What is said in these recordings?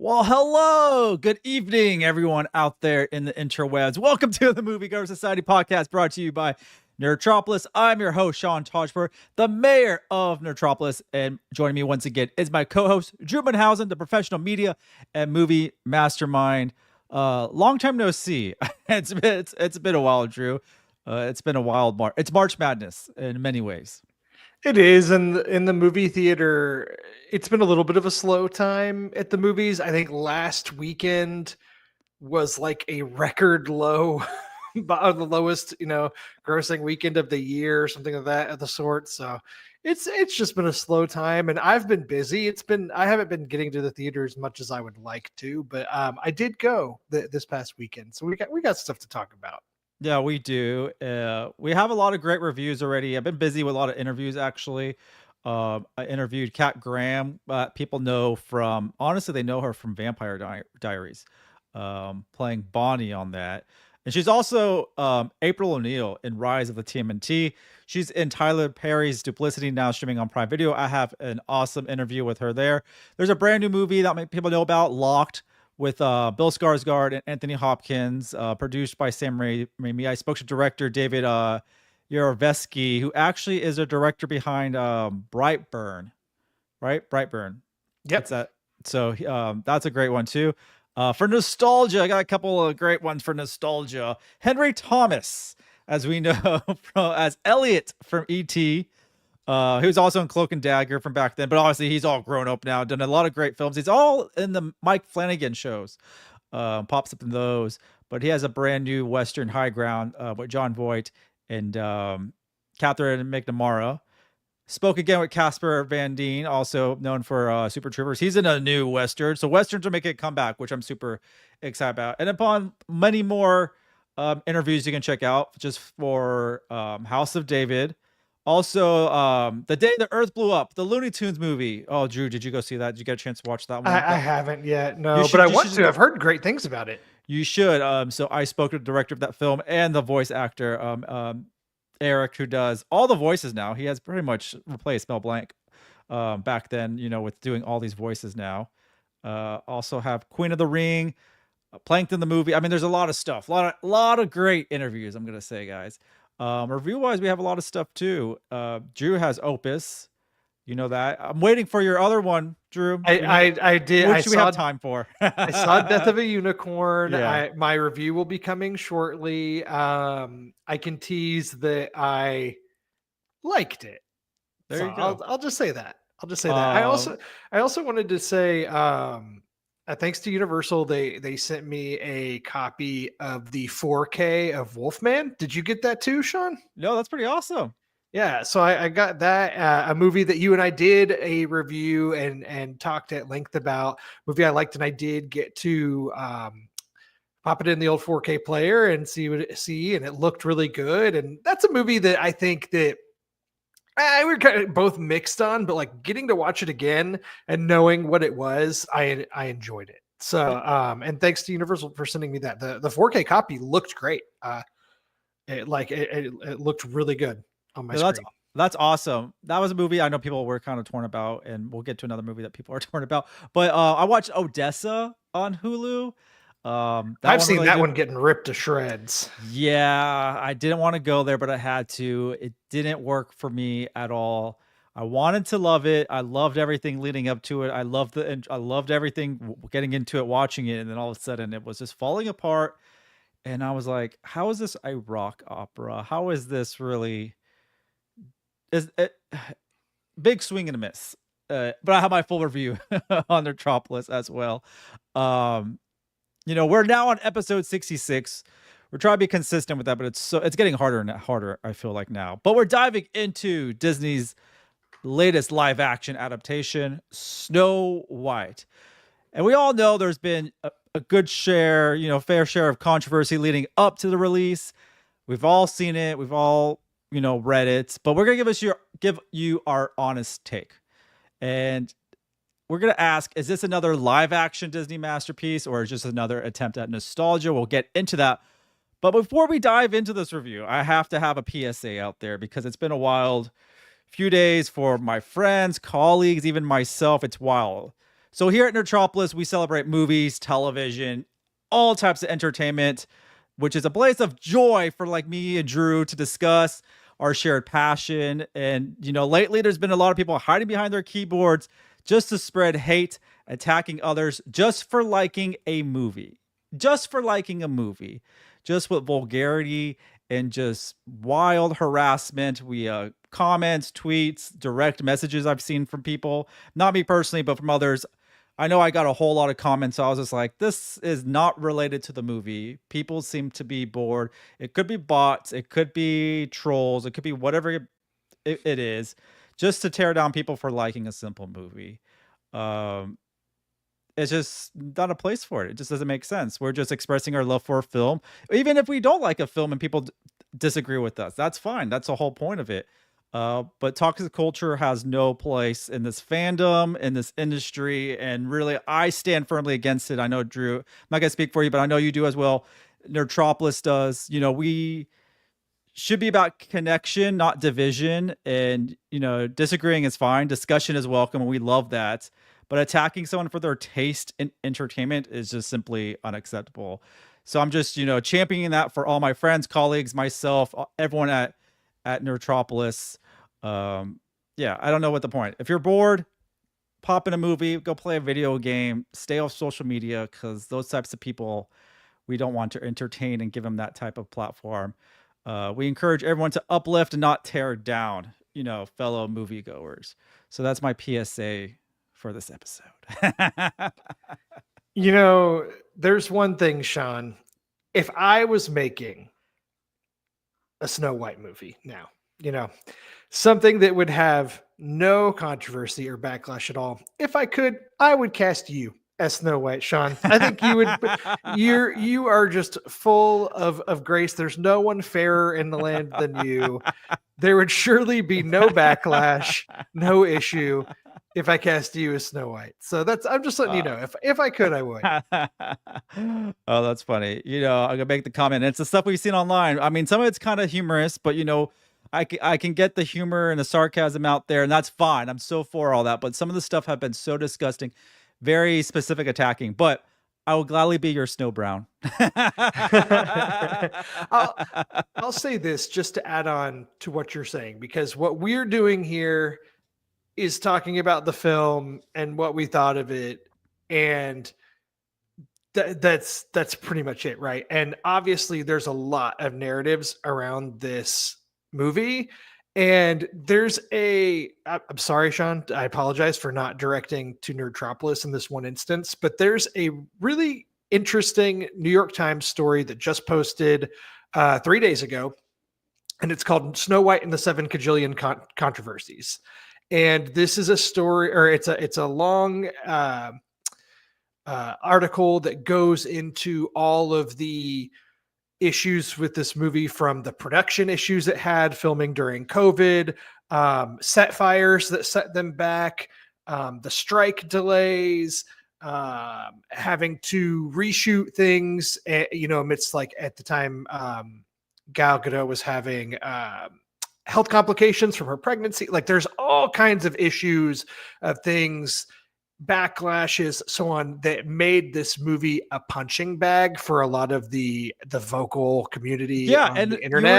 Well, hello. Good evening, everyone out there in the interwebs. Welcome to the Moviegoers Society podcast brought to you by Nerdtropolis. I'm your host, Sean Tajper, the mayor of Nerdtropolis. And joining me once again is my co-host, Drew Munhausen, the professional media and movie mastermind. Long time no see. It's been a while, Drew. It's been a wild March. It's March Madness in many ways. It is, and in the movie theater, it's been a little bit of a slow time at the movies. I think last weekend was like a record low, the lowest, grossing weekend of the year, or something of that of the sort. So it's just been a slow time, and I've been busy. I haven't been getting to the theater as much as I would like to, but I did go this past weekend, so we got stuff to talk about. Yeah, we do. We have a lot of great reviews already. I've been busy with a lot of interviews, actually. I interviewed Kat Graham. People know from, honestly, they know her from Vampire Diaries, playing Bonnie on that. And she's also April O'Neil in Rise of the TMNT. She's in Tyler Perry's Duplicity, now streaming on Prime Video. I have an awesome interview with her there. There's a brand new movie that many people know about, Locked, with Bill Skarsgård and Anthony Hopkins, produced by Sam Raimi. I spoke to director David Yarovesky, who actually is a director behind Brightburn, right? Brightburn. Yep. That's that. So that's a great one too. For nostalgia, I got a couple of great ones for nostalgia. Henry Thomas, as we know, as Elliot from E.T., he was also in Cloak and Dagger from back then, but obviously he's all grown up now, done a lot of great films. He's all in the Mike Flanagan shows, pops up in those. But he has a brand new Western High Ground with John Voight and Catherine McNamara. Spoke again with Casper Van Dien, also known for Super Troopers. He's in a new Western. So Westerns are making a comeback, which I'm super excited about. And upon many more interviews you can check out just for House of David. Also, The Day the Earth Blew Up, the Looney Tunes movie. Oh, Drew, did you go see that? Did you get a chance to watch that one? I haven't yet, no, but I want to. I've heard great things about it. You should. So I spoke to the director of that film and the voice actor, Eric, who does all the voices now. He has pretty much replaced Mel Blanc back then, with doing all these voices now. Also have Queen of the Ring, Plankton the movie. I mean, there's a lot of stuff, a lot of great interviews, I'm gonna say, guys. Review wise, we have a lot of stuff too. Drew has Opus, you know that. I'm waiting for your other one, Drew. I did. What should we have time for? I saw Death of a Unicorn. Yeah. My review will be coming shortly. I can tease that I liked it. There you go. I'll just say that. I also wanted to say, thanks to Universal, they sent me a copy of the 4K of Wolfman. Did you get that too, Sean? No, that's pretty awesome. Yeah, so I got that, a movie that you and I did a review and talked at length about. Movie I liked, and I did get to pop it in the old 4K player and see, and it looked really good. And that's a movie that I think that we're kind of both mixed on, but like getting to watch it again and knowing what it was, I enjoyed it. So, and thanks to Universal for sending me that. The 4K copy looked great. It looked really good on my screen. That's awesome. That was a movie I know people were kind of torn about, and we'll get to another movie that people are torn about. But I watched Odessa on Hulu. I've seen that one getting ripped to shreds. Yeah, I didn't want to go there, but I had to. It didn't work for me at all. I wanted to love it. I loved everything leading up to it. I loved everything getting into it, watching it, and then all of a sudden it was just falling apart. And I was like, "How is this a rock opera? How is this really?" Is it big swing and a miss? But I have my full review on Nerdtropolis as well. We're now on episode 66. We're trying to be consistent with that, but it's getting harder and harder, I feel like, now. But we're diving into Disney's latest live action adaptation, Snow White. And we all know there's been a good share, fair share of controversy leading up to the release. We've all seen it. We've all, read it. But we're going to give you our honest take. And we're going to ask, is this another live action Disney masterpiece, or is just another attempt at nostalgia? We'll get into that. But before we dive into this review, I have to have a PSA out there, because it's been a wild few days for my friends, colleagues, even myself. It's wild. So here at Nerdtropolis, we celebrate movies, television, all types of entertainment, which is a place of joy for like me and Drew to discuss our shared passion. And, lately there's been a lot of people hiding behind their keyboards just to spread hate, attacking others just for liking a movie. Just for liking a movie. Just with vulgarity and just wild harassment. We comments, tweets, direct messages I've seen from people, not me personally, but from others. I know I got a whole lot of comments. So I was just like, this is not related to the movie. People seem to be bored. It could be bots. It could be trolls. It could be whatever it is, just to tear down people for liking a simple movie. Um, it's just not a place for it. It just doesn't make sense. We're just expressing our love for a film. Even if we don't like a film and people disagree with us, that's fine. That's the whole point of it. But toxic culture has no place in this fandom, in this industry, and really, I stand firmly against it. I know, Drew, I'm not going to speak for you, but I know you do as well. Nerdtropolis does. We should be about connection, not division. And, disagreeing is fine. Discussion is welcome, and we love that. But attacking someone for their taste in entertainment is just simply unacceptable. So I'm just, championing that for all my friends, colleagues, myself, everyone at Nerdtropolis. Yeah, I don't know what the point. If you're bored, pop in a movie, go play a video game, stay off social media, because those types of people, we don't want to entertain and give them that type of platform. We encourage everyone to uplift and not tear down, fellow moviegoers. So that's my PSA for this episode. There's one thing, Sean. If I was making a Snow White movie now, something that would have no controversy or backlash at all, if I could, I would cast you as Snow White, Sean. I think you would. You are just full of grace. There's no one fairer in the land than you. There would surely be no backlash, no issue if I cast you as Snow White. So I'm just letting you know. If I could, I would. Oh, that's funny. I'm gonna make the comment. It's the stuff we've seen online. I mean, some of it's kind of humorous, but I can get the humor and the sarcasm out there, and that's fine. I'm so for all that. But some of the stuff have been so disgusting, very specific attacking. But I will gladly be your Snow Brown. I'll say this just to add on to what you're saying, because what we're doing here is talking about the film and what we thought of it, and that's pretty much it, right? And obviously there's a lot of narratives around this movie, and I'm sorry, Sean, I apologize for not directing to Nerdtropolis in this one instance, but there's a really interesting New York Times story that just posted 3 days ago, and it's called Snow White and the 7 Kajillion Controversies. And this is a story, or it's a long article that goes into all of the issues with this movie, from the production issues it had filming during COVID, set fires that set them back, the strike delays, having to reshoot things, amidst, like, at the time, Gal Gadot was having health complications from her pregnancy. Like, there's all kinds of issues of things, backlashes, so on, that made this movie a punching bag for a lot of the vocal community on the internet.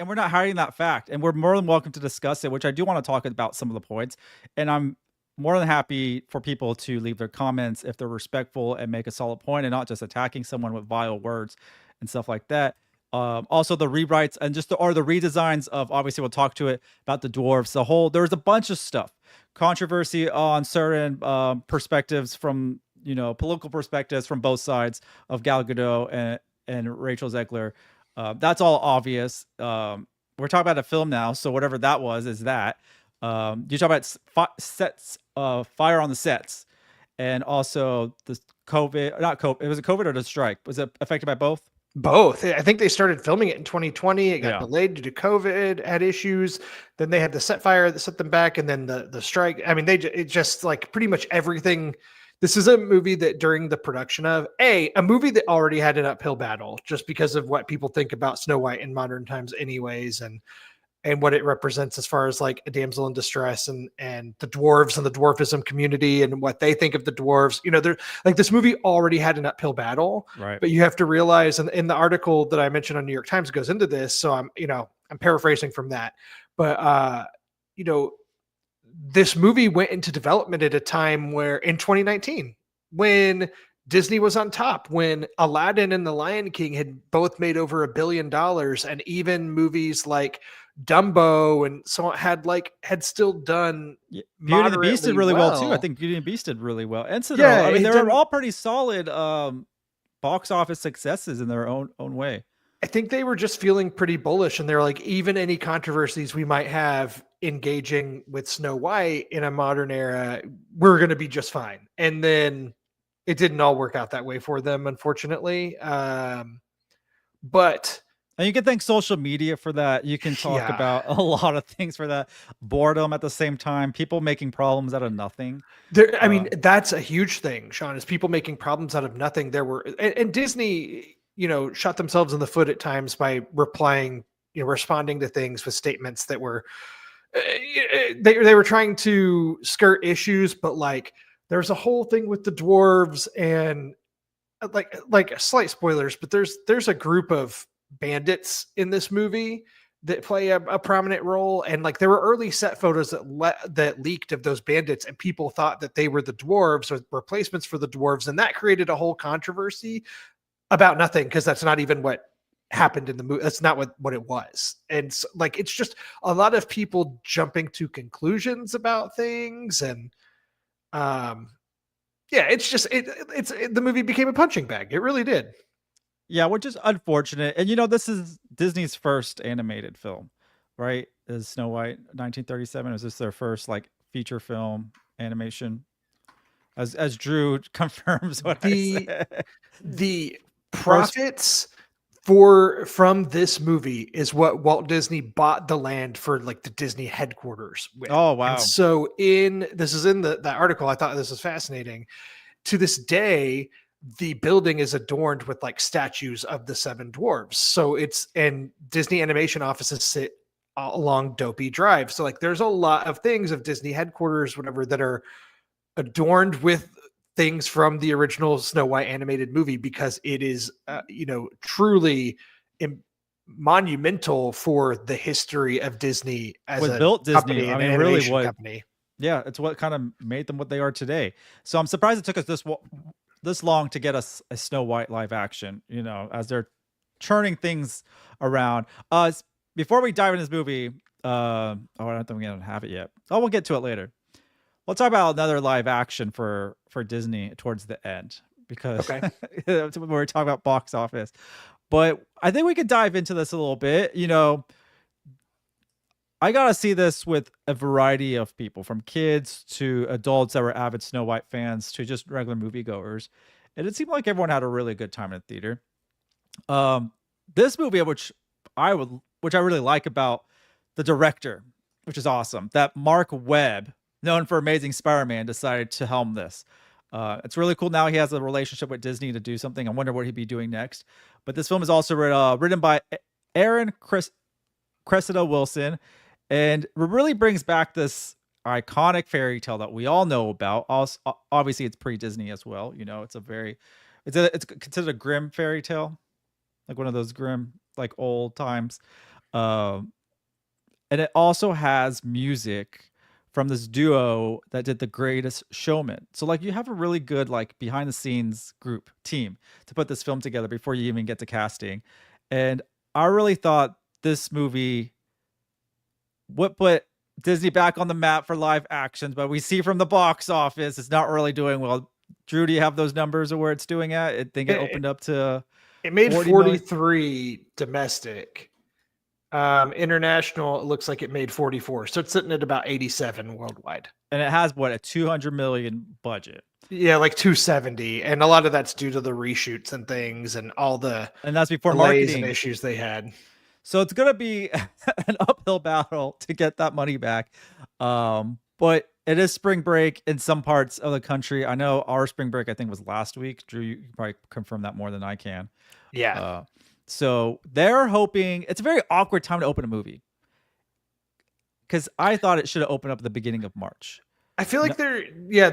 We're not hiding that fact, and we're more than welcome to discuss it, which I do want to talk about some of the points, and I'm more than happy for people to leave their comments if they're respectful and make a solid point and not just attacking someone with vile words and stuff like that. Also the rewrites and the redesigns of, obviously we'll talk to it about the dwarves, there's a bunch of stuff, controversy on certain perspectives from, political perspectives from both sides of Gal Gadot and Rachel Zegler. That's all obvious. We're talking about a film now, so whatever that was is that. You talk about sets, fire on the sets, and also the COVID, not COVID, it was a COVID or the strike? Was it affected by both? Both. I think they started filming it in 2020. It got delayed due to COVID, had issues. Then they had the set fire that set them back, and then the strike. I mean, it just, like, pretty much everything. This is a movie that during the production of a movie that already had an uphill battle just because of what people think about Snow White in modern times anyways. And and what it represents as far as like a damsel in distress and the dwarves and the dwarfism community and what they think of the dwarves. They're like, this movie already had an uphill battle, Right. but you have to realize, and in the article that I mentioned on New York Times goes into this. So I'm paraphrasing from that, but you know, this movie went into development at a time where in 2019, when Disney was on top, when Aladdin and The Lion King had both made over $1 billion, and even movies like Dumbo and so on had still done Beauty and the Beast did moderately really well too. I well. think Beauty and the Beast did really well. And Cinderella. Yeah, I mean, it they were done. all pretty solid box office successes in their own way. I think they were just feeling pretty bullish, and they're like, even any controversies we might have engaging with Snow White in a modern era, we're going to be just fine. And then it didn't all work out that way for them, unfortunately. But And you can thank social media for that. You can talk yeah, about a lot of things for that. Boredom at the same time, people making problems out of nothing. I mean, that's a huge thing, Sean, is people making problems out of nothing. There were, and Disney, shot themselves in the foot at times by responding to things with statements that were, they were trying to skirt issues, but like there's a whole thing with the dwarves and like slight spoilers, but there's a group of bandits in this movie that play a prominent role, and like there were early set photos that leaked of those bandits, and people thought that they were the dwarves or replacements for the dwarves, and that created a whole controversy about nothing, because that's not even what happened in the movie. That's not what it was. And so, like, it's just a lot of people jumping to conclusions about things, and yeah, it's just the movie became a punching bag. It really did. Yeah, which is unfortunate. And this is Disney's first animated film, right? Is Snow White 1937? Is this their first like feature film animation? As Drew confirms what I the said. the profits from this movie is what Walt Disney bought the land for, like the Disney headquarters with. Oh wow. And so this is in that article. I thought this was fascinating. To this day, the building is adorned with like statues of the seven dwarves. So and Disney animation offices sit along Dopey Drive. So like there's a lot of things of Disney headquarters, whatever, that are adorned with things from the original Snow White animated movie, because it is, truly monumental for the history of Disney as What a built Disney, company, I an mean, really animation what, company. yeah, it's what kind of made them what they are today. So I'm surprised it took us this long to get us a Snow White live action, as they're churning things around. Before we dive into this movie, I don't think we're gonna have it yet. Oh, we'll get to it later. We'll talk about another live action for Disney towards the end, because Okay. when we're talking about box office. But I think we could dive into this a little bit. I got to see this with a variety of people, from kids to adults that were avid Snow White fans to just regular moviegoers. And it seemed like everyone had a really good time in the theater. This movie, which I really like about the director, which is awesome, that Mark Webb, known for Amazing Spider-Man, decided to helm this. It's really cool. Now he has a relationship with Disney to do something. I wonder what he'd be doing next. But this film is also written by Aaron Cressida Wilson, and it really brings back this iconic fairy tale that we all know about. Also, obviously, it's pre-Disney as well. It's considered a grim fairy tale, like one of those grim, like old times. And it also has music from this duo that did The Greatest Showman. So like you have a really good like behind the scenes team to put this film together before you even get to casting. And I really thought this movie would put Disney back on the map for live actions, but we see from the box office it's not really doing well. Drew, do you have those numbers of where it's doing at? I think it opened up to it made 43 million domestic. International, it looks like it made 44. So it's sitting at about 87 worldwide. And it has what, a 200 million budget. Yeah, like 270. And a lot of that's due to the reshoots and things and all and that's before delays marketing and issues they had. So it's going to be an uphill battle to get that money back. But it is spring break in some parts of the country. I know our spring break, I think, was last week. Drew, you can probably confirm that more than I can. Yeah. So they're hoping, it's a very awkward time to open a movie. because I thought it should have opened up at the beginning of March. I feel No, like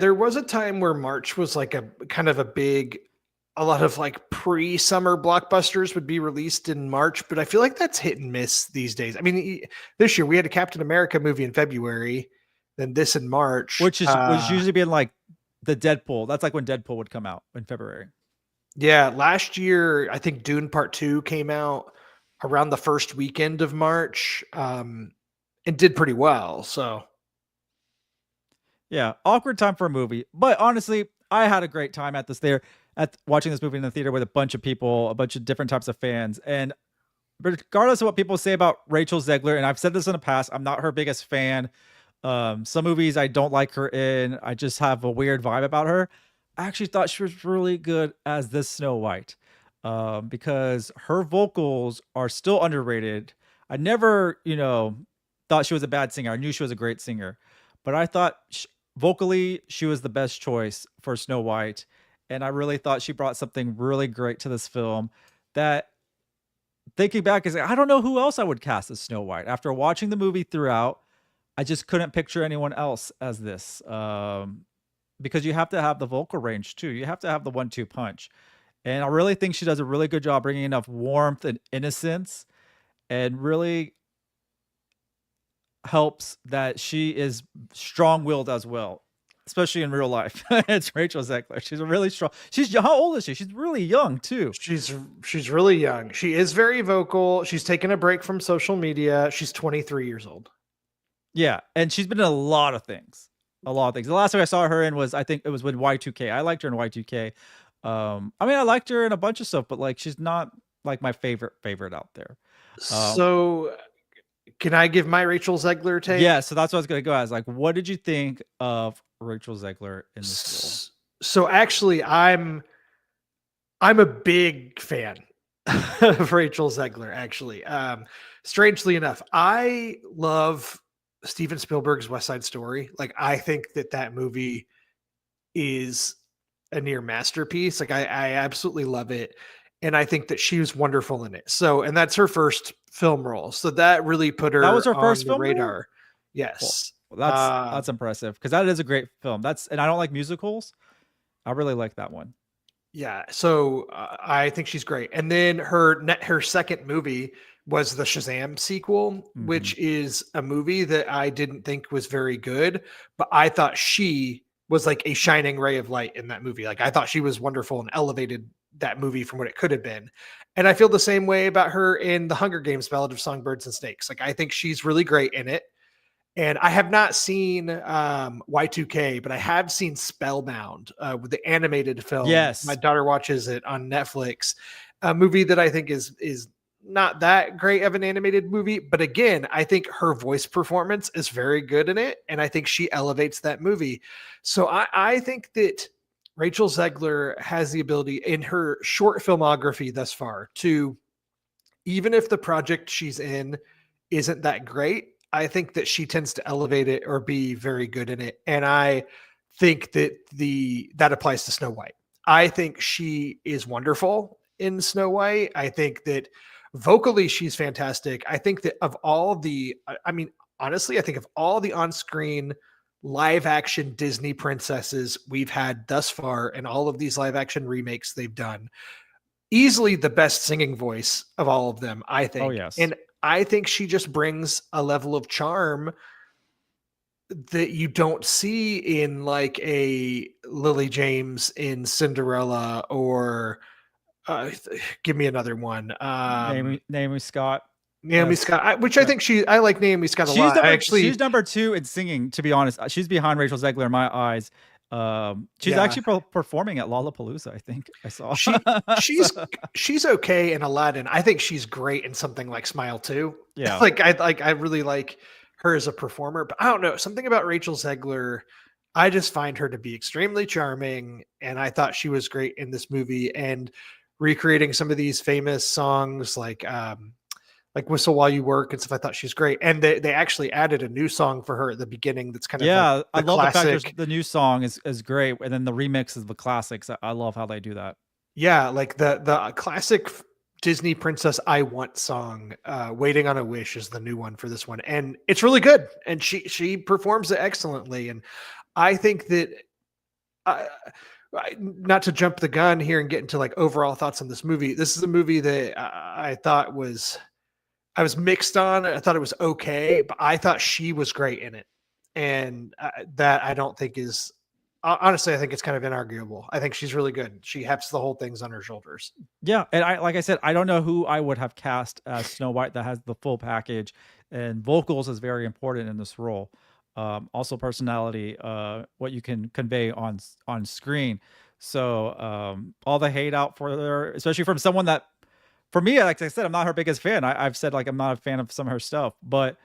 there was a time where March was like a kind of a lot of like pre-summer blockbusters would be released in March, but I feel like that's hit and miss these days. I mean, this year we had a Captain America movie in February, then this in March. which usually been like the Deadpool. That's like when Deadpool would come out in February. Yeah, last year I think Dune Part 2 came out around the first weekend of March, and did pretty well. So Yeah, awkward time for a movie, but honestly, I had a great time at this there at watching this movie in the theater with a bunch of people, a bunch of different types of fans, and regardless of what people say about Rachel Zegler, and I've said this in the past, I'm not her biggest fan. Some movies I don't like her in. I just have a weird vibe about her. I actually thought she was really good as this Snow White, because her vocals are still underrated. I never, thought she was a bad singer. I knew she was a great singer, but I thought vocally she was the best choice for Snow White, and I really thought she brought something really great to this film. That thinking back is I don't know who else I would cast as Snow White. After watching the movie throughout, I just couldn't picture anyone else as this. Because you have to have the vocal range too. You have to have the 1-2 punch. And I really think she does a really good job bringing enough warmth and innocence, and really helps that she is strong-willed as well, especially in real life. It's Rachel Zegler. She's a really strong. How old is she? She's really young too. she's really young. She is very vocal. She's taken a break from social media. She's 23 years old. Yeah, and she's been in a lot of things. A lot of things. The last thing I saw her in was, I think it was with Y2K. I liked her in Y2K. I mean, I liked her in a bunch of stuff, but like she's not like my favorite out there. So, can I give my Rachel Zegler take? Yeah, so that's what I was gonna go as. Like, what did you think of Rachel Zegler in this role? So actually, I'm a big fan of Rachel Zegler. Actually, strangely enough, I love Steven Spielberg's West Side Story. Like, I think that movie is a near masterpiece. Like, I absolutely love it, and I think that she was wonderful in it. So, and that's her first film role, so that really put That was her her on first the film role? radar. Well, Yes. that's impressive because that is a great film. And I don't like musicals. I really like that one. Yeah, so I think she's great. And then her second movie was the Shazam sequel, Mhm. which is a movie that I didn't think was very good, but I thought she was like a shining ray of light in that movie. Like, I thought she was wonderful and elevated that movie from what it could have been. And I feel the same way about her in The Hunger Games: Ballad of Songbirds and Snakes. Like, I think she's really great in it. And I have not seen Y2K, but I have seen Spellbound, with the animated film. My Yes. daughter watches it on Netflix. A movie that I think is not that great of an animated movie, but again, I think her voice performance is very good in it, and I think she elevates that movie. So I think that Rachel Zegler has the ability in her short filmography thus far to, even if the project she's in isn't that great, I think that she tends to elevate it or be very good in it. And I think that that applies to Snow White. I think she is wonderful in Snow White. I think that vocally she's fantastic. I think that of all the, I mean, honestly, I think of all the on-screen live action Disney princesses we've had thus far and all of these live action remakes they've done, easily the best singing voice of all of them, I Oh, think. yes. And I think she just brings a level of charm that you don't see in like a Lily James in Cinderella, or give me another one. Naomi Scott Naomi as Scott, which I yeah. think I like Naomi Scott a lot. I She's actually, number 2 in singing, to be honest. She's behind Rachel Zegler in my eyes. She's yeah, actually performing at Lollapalooza, I think I saw. she So, she's okay in Aladdin. I think she's great in something like Smile too. yeah. I really like her as a performer, but I don't know, something about Rachel Zegler. I just find her to be extremely charming, and I thought she was great in this movie and recreating some of these famous songs like Whistle While You Work and stuff. I thought she's great. And they actually added a new song for her at the beginning that's kind of like Yeah, I the love the fact classic. the new song is great, and then the remix of the classics. I love how they do that. Yeah, like the classic Disney Princess I Want song. Waiting on a Wish is the new one for this one, and it's really good. And she performs it excellently. And I think that not to jump the gun here and get into like overall thoughts on this movie. This is a movie that I thought I was mixed on. I thought it was okay, but I thought she was great in it, and that I don't think is honestly. I think it's kind of inarguable. I think she's really good. She hefts the whole thing's on her shoulders. Yeah, and like I said, I don't know who I would have cast as Snow White that has the full package, and vocals is very important in this role. Also personality, what you can convey on screen. So all the hate out for her, especially from someone that, for me, like I said, I'm not her biggest fan. I've said like I'm not a fan of some of her stuff, but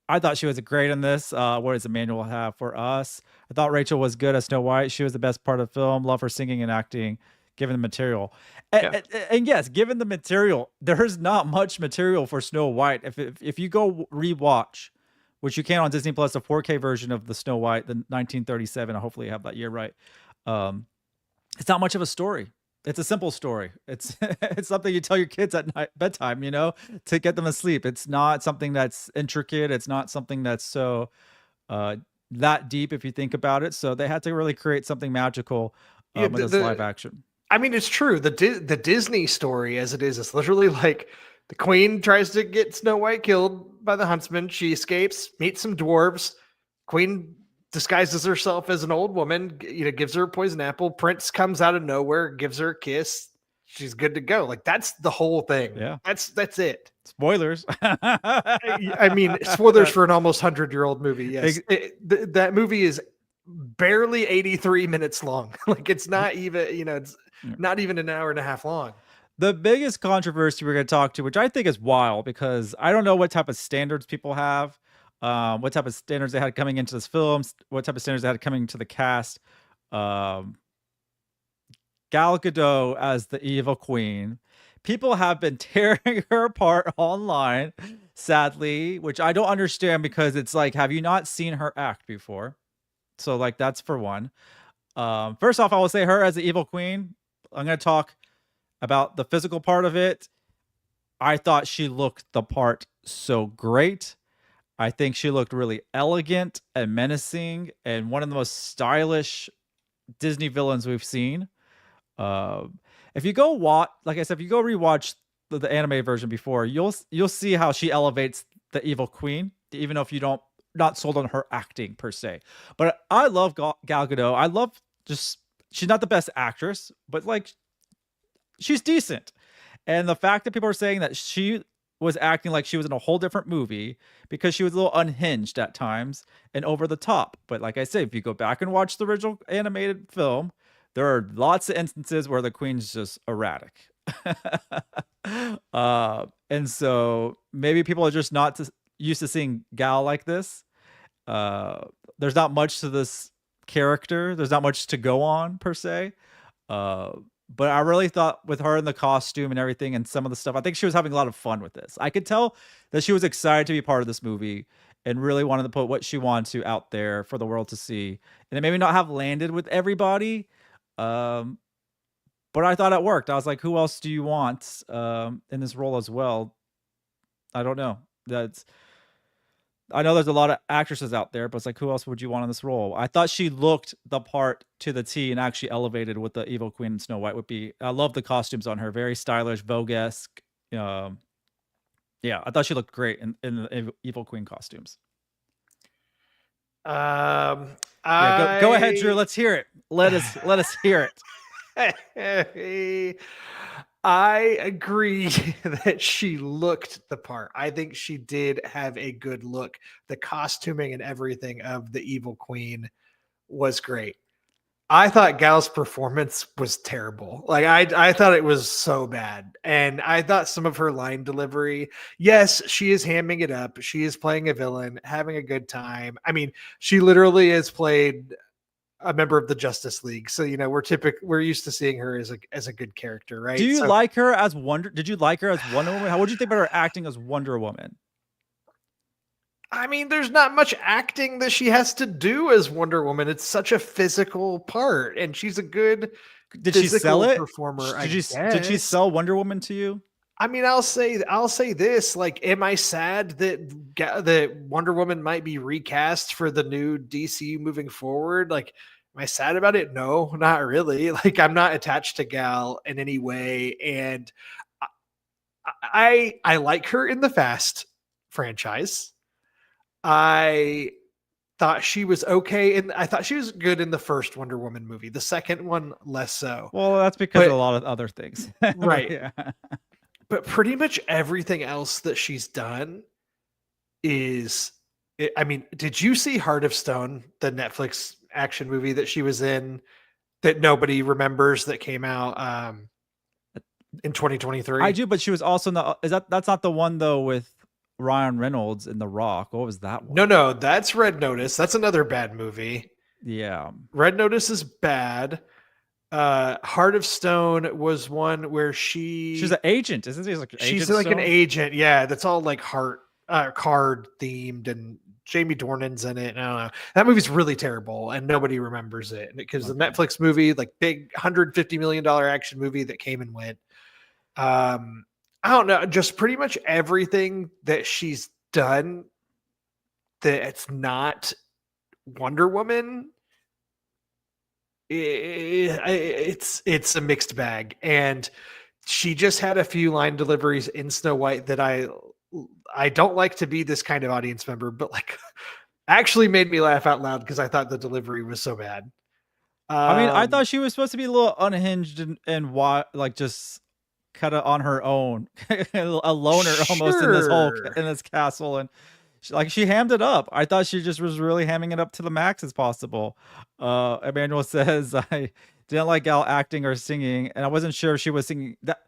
I thought she was great in this. What does Emmanuel have for us? I thought Rachel was good as Snow White. She was the best part of the film. Love her singing and acting, given the material. And yes, given the material, there's not much material for Snow White. If you go rewatch, which you can on Disney Plus, the 4K version of the Snow White, the 1937. I hopefully have that year right. It's not much of a story. It's a simple story. It's it's something you tell your kids at night bedtime, to get them asleep. It's not something that's intricate. It's not something that's so that deep if you think about it. So they had to really create something magical with this live action. I mean, it's true. The Disney story, as it is literally like the queen tries to get Snow White killed by the huntsman. She escapes, meets some dwarves. Queen disguises herself as an old woman, gives her a poison apple. Prince comes out of nowhere, gives her a kiss. She's good to go. Like, that's the whole thing. Yeah. That's it. Spoilers. I mean, spoilers for an almost 100-year-old movie. Yes. That movie is barely 83 minutes long. Like, it's not even, it's not even an hour and a half long. The biggest controversy we're going to talk to, which I think is wild, because I don't know what type of standards people have, what type of standards they had coming into this film, what type of standards they had coming to the cast. Gal Gadot as the evil queen. People have been tearing her apart online, sadly, which I don't understand, because it's like, have you not seen her act before? So like, that's for one. First off, I will say her as the evil queen. I'm going to talk about the physical part of it. I thought she looked the part so great. I think she looked really elegant and menacing, and one of the most stylish Disney villains we've seen. If you go watch, like I said, if you go rewatch the anime version before, you'll see how she elevates the evil queen, even though if you not sold on her acting per se. But I love Gal Gadot. I love she's not the best actress, but like, she's decent. And the fact that people are saying that she was acting like she was in a whole different movie because she was a little unhinged at times and over the top. But like I said, if you go back and watch the original animated film, there are lots of instances where the queen's just erratic. And so maybe people are just not used to seeing Gal like this. There's not much to this character. There's not much to go on per se. But I really thought with her in the costume and everything and some of the stuff, I think she was having a lot of fun with this. I could tell that she was excited to be part of this movie and really wanted to put what she wanted to out there for the world to see. And it maybe not have landed with everybody. But I thought it worked. I was like, who else do you want in this role as well? I don't know. I know there's a lot of actresses out there, but it's like, who else would you want in this role? I thought she looked the part to the T and actually elevated what the evil queen and Snow White would be. I love the costumes on her. Very stylish, Vogue-esque. Yeah, I thought she looked great in the evil queen costumes. Go ahead, Drew. Let's hear it. Let us hear it. I agree that she looked the part. I think she did have a good look. The costuming and everything of the evil queen was great. I thought Gal's performance was terrible. Like, I thought it was so bad. And I thought some of her line delivery, yes, she is hamming it up. She is playing a villain, having a good time. I mean, she literally has played a member of the Justice League. So, we're used to seeing her as a good character, right? Did you like her as Wonder Woman? How would you think about her acting as Wonder Woman? I mean, there's not much acting that she has to do as Wonder Woman. It's such a physical part, and she's a good Did she sell physical it? performer, Did I you did she guess. sell Wonder Woman to you? I mean, I'll say this, like, am I sad that Wonder Woman might be recast for the new DC moving forward? Like, am I sad about it? No, not really. Like, I'm not attached to Gal in any way, and I like her in the Fast franchise. I thought she was okay, and I thought she was good in the first Wonder Woman movie. The second one, less so. Well, that's because of But a lot of other things. But right, yeah. but pretty much everything else that she's done is I mean, did you see Heart of Stone, the Netflix action movie that she was in that nobody remembers that came out in I 2023? do, but she was also not. That's not the one though with Ryan Reynolds in The Rock? What was that No, one? no, that's Red Notice. That's another bad movie. Yeah, Red Notice is bad. Heart of Stone was one where she's an agent. Isn't she like she's Agent like an Stone? agent. Yeah, that's all like heart card themed, and Jamie Dornan's in it. And I don't know. That movie's really terrible and nobody remembers it because the Okay. Netflix movie, like big $150 million action movie that came and went. I don't know, just pretty much everything that she's done that it's not Wonder Woman. It's a mixed bag, and she just had a few line deliveries in Snow White that I don't like to be this kind of audience member, but like actually made me laugh out loud because I thought the delivery was so bad. I mean, I Um, thought she was supposed to be a little unhinged and why, like just kind of on her own, a loner almost in this whole sure. in this castle, and she hammed it up. I thought she just was really hamming it up to the max as possible. Emmanuel says I didn't like Gal acting or singing, and I wasn't sure if she was singing that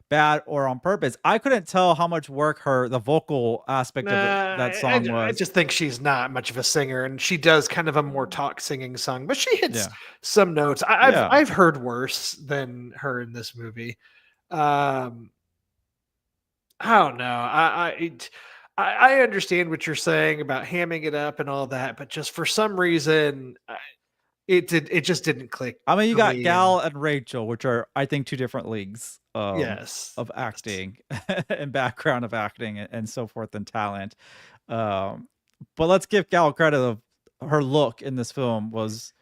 bad or on purpose. I couldn't tell how much work the vocal aspect of that song I was. just think she's not much of a singer, and she does kind of a more talk singing song, but she hits Yeah, some notes. yeah. I've heard worse than her in this movie. Um, I don't know. I understand what you're saying about hamming it up and all that, but just for some reason, it just didn't click I mean, you for got me. And Gal and Rachel, which are I think two different leagues yes, of yes. acting and background of acting and so forth and talent. Um, but let's give Gal credit of her look in this film was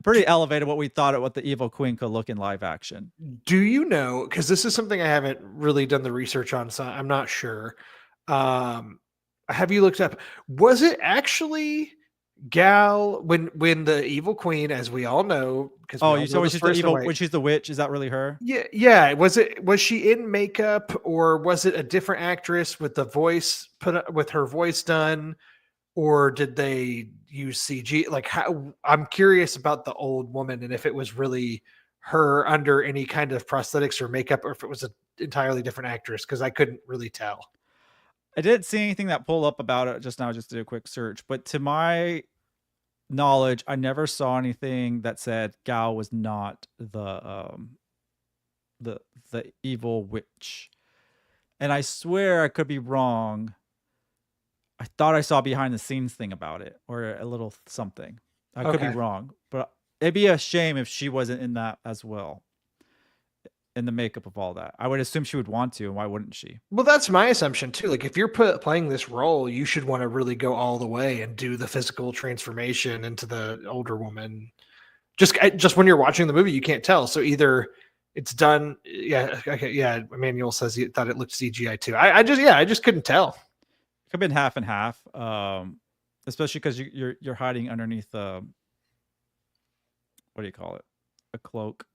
pretty elevated what we thought what the evil queen could look in live action. Do you know? Because this is something I haven't really done the research on, so I'm not sure. Um, have you looked up? Was it actually Gal when the evil queen, as we all know, because we Oh, all you saw know when the she's the story Snow evil, White. when she's the witch. Is that really her? Yeah, yeah. Was she in makeup, or was it a different actress with the voice with her voice done, or did they use CG? Like, how? I'm curious about the old woman and if it was really her under any kind of prosthetics or makeup, or if it was an entirely different actress, because I couldn't really tell. I didn't see anything that pulled up about it just now. Just did a quick search, but to my knowledge, I never saw anything that said Gal was not the the evil witch. And I swear I could be wrong. I thought I saw a behind the scenes thing about it or a little something. I could be Okay. wrong, but it'd be a shame if she wasn't in that as well. In the makeup of all that, I would assume she would want to, and why wouldn't she? Well, that's my assumption too. Like, if you're playing this role, you should want to really go all the way and do the physical transformation into the older woman. Just when you're watching the movie, you can't tell. So either it's done. Yeah. Okay. Yeah. Emmanuel says he thought it looked CGI too. I just couldn't tell. Could have been half and half, especially because you're hiding underneath what do you call it, a cloak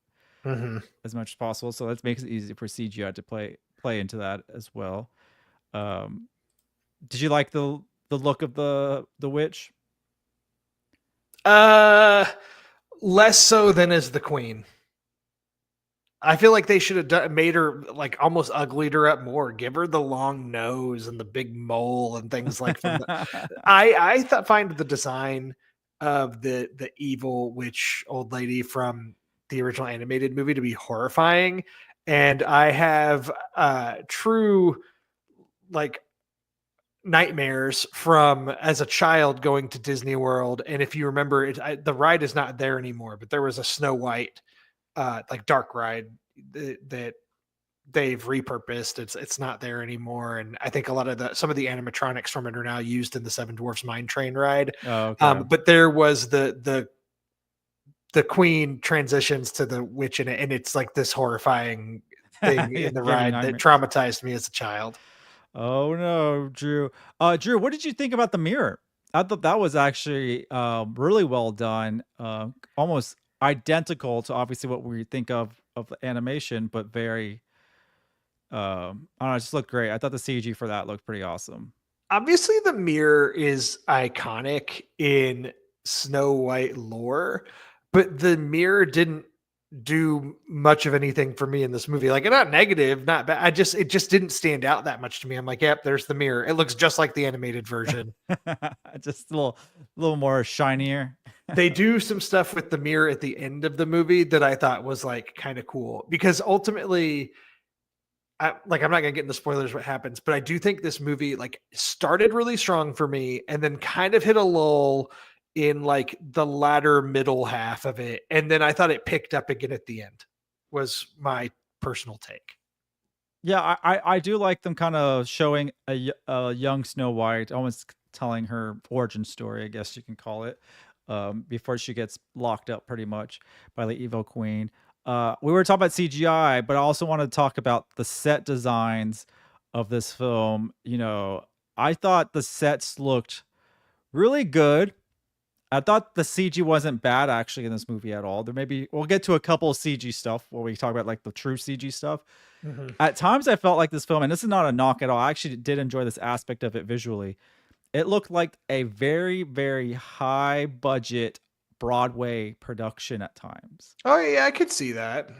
Hmm. as much as possible. So that makes it easy for CGI to play into that as well. Um, did you like the look of the witch? Uh, Less so than as the queen. I feel like they should have made her like almost uglied her up more. Give her the long nose and the big mole and things like from the. I thought find the design of the evil witch old lady from the original animated movie to be horrifying, and I have true like nightmares from as a child going to Disney World. And if you remember, the ride is not there anymore, but there was a Snow White like dark ride that they've repurposed. It's not there anymore, and I think a lot of some of the animatronics from it are now used in the Seven Dwarfs Mine Train ride. Oh, okay. But there was the queen transitions to the witch in it, and it's like this horrifying thing Yeah, in the giving you ride that nightmares. traumatized me as a child. Oh no, Drew. Drew, what did you think about the mirror? I thought that was actually really well done. Almost identical to obviously what we think of the animation, but very I don't know, it just looked great. I thought the CG for that looked pretty awesome. Obviously, the mirror is iconic in Snow White lore, but the mirror didn't do much of anything for me in this movie. Like, not negative, not bad. It just didn't stand out that much to me. I'm like, yep, there's the mirror. It looks just like the animated version. Just a little more shinier. They do some stuff with the mirror at the end of the movie that I thought was like kind of cool, because ultimately, I'm not gonna get into spoilers what happens, but I do think this movie like started really strong for me and then kind of hit a lull in like the latter middle half of it, and then I thought it picked up again at the end. Was my personal take. Yeah, I do like them kind of showing a young Snow White, almost telling her origin story, I guess you can call it, before she gets locked up pretty much by the evil queen. We were talking about CGI, but I also want to talk about the set designs of this film. I thought the sets looked really good. I thought the CG wasn't bad actually in this movie at all. There maybe we'll get to a couple of CG stuff where we talk about like the true CG stuff. Mhm. At times I felt like this film, and this is not a knock at all, I actually did enjoy this aspect of it visually. It looked like a very, very high budget Broadway production at times. Oh yeah, I could see that. It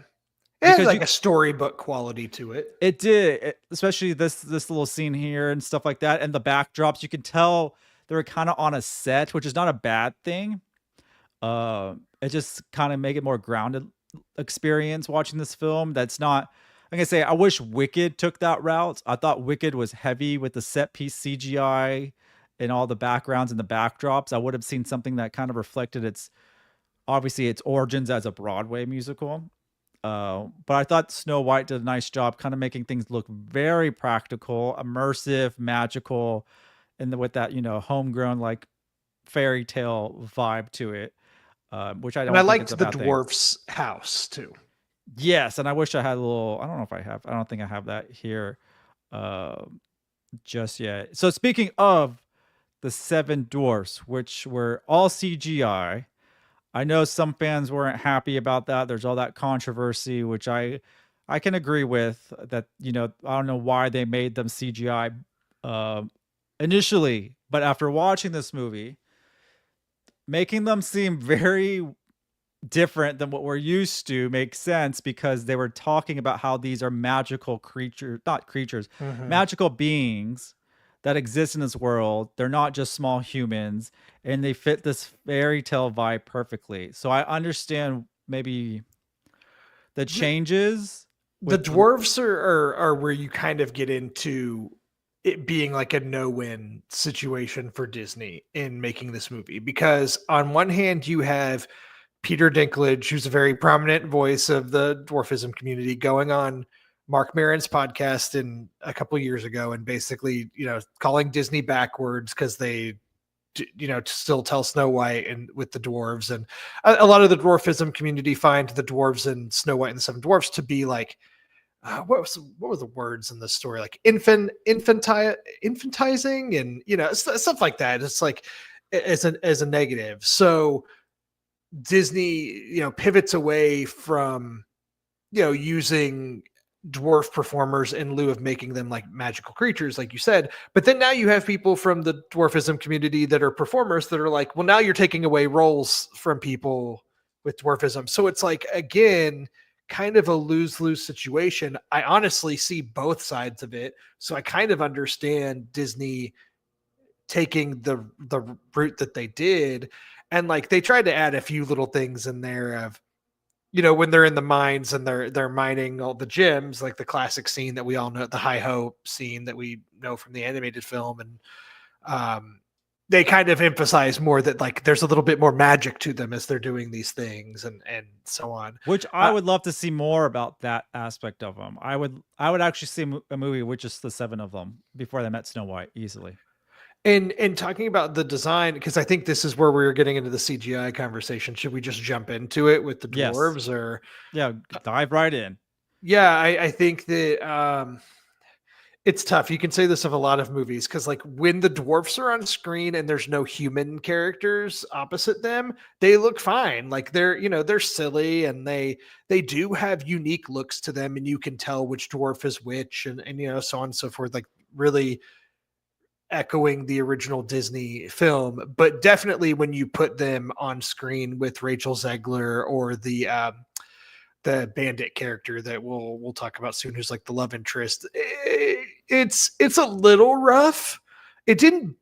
had Because like you a storybook quality to it. it did, especially this little scene here and stuff like that, and the backdrops, you can tell they were kind of on a set, which is not a bad thing. It just kind of make it more grounded experience watching this film. That's not like I say, I wish Wicked took that route. I thought Wicked was heavy with the set piece CGI and all the backgrounds and the backdrops. I would have seen something that kind of reflected its obviously its origins as a Broadway musical. But I thought Snow White did a nice job kind of making things look very practical, immersive, magical, and with that, homegrown like fairy tale vibe to it, which I And I don't think is a liked the bad thing. dwarf's house too. Yes, and I wish I had a little. I don't know if I have. I don't think I have that here uh, just yet. So speaking of the Seven Dwarfs, which were all CGI, I know some fans weren't happy about that. There's all that controversy, which I can agree with. That I don't know why they made them CGI uh, initially, but after watching this movie, making them seem very different than what we're used to makes sense because they were talking about how these are magical creatures, not creatures, Mhm. magical beings that exist in this world. They're not just small humans, and they fit this fairy tale vibe perfectly. So I understand maybe the changes The with dwarves are where you kind of get into it being like a no-win situation for Disney in making this movie, because on one hand you have Peter Dinklage, who's a very prominent voice of the dwarfism community, going on Mark Maron's podcast in a couple years ago and basically, calling Disney backwards because they to still tell Snow White and with the dwarves, and a lot of the dwarfism community find the dwarves and Snow White and the Seven Dwarfs to be like what were the words in the story, like infantizing, and stuff like that. It's like as a negative. So Disney pivots away from using dwarf performers in lieu of making them like magical creatures, like you said. But then now you have people from the dwarfism community that are performers that are like, well, now you're taking away roles from people with dwarfism. So it's like, again, kind of a lose-lose situation. I honestly see both sides of it. So I kind of understand Disney taking the route that they did. And like they tried to add a few little things in there of when they're in the mines and they're mining all the gems, like the classic scene that we all know, the high ho scene that we know from the animated film, and um, they kind of emphasize more that like there's a little bit more magic to them as they're doing these things and so on. Which I would love to see more about that aspect of them. I would actually see a movie with just the 7 of them before they met Snow White easily. And talking about the design, because I think this is where we were getting into the CGI conversation. Should we just jump into it with the Yes. dwarves or? Yeah, dive right in. Yeah, I think that it's tough. You can say this of a lot of movies because, like, when the dwarfs are on screen and there's no human characters opposite them, they look fine. Like they're silly and they do have unique looks to them, and you can tell which dwarf is which, and so on and so forth. Like really echoing the original Disney film, but definitely when you put them on screen with Rachel Zegler or the bandit character that we'll talk about soon, who's like the love interest, it's a little rough. It didn't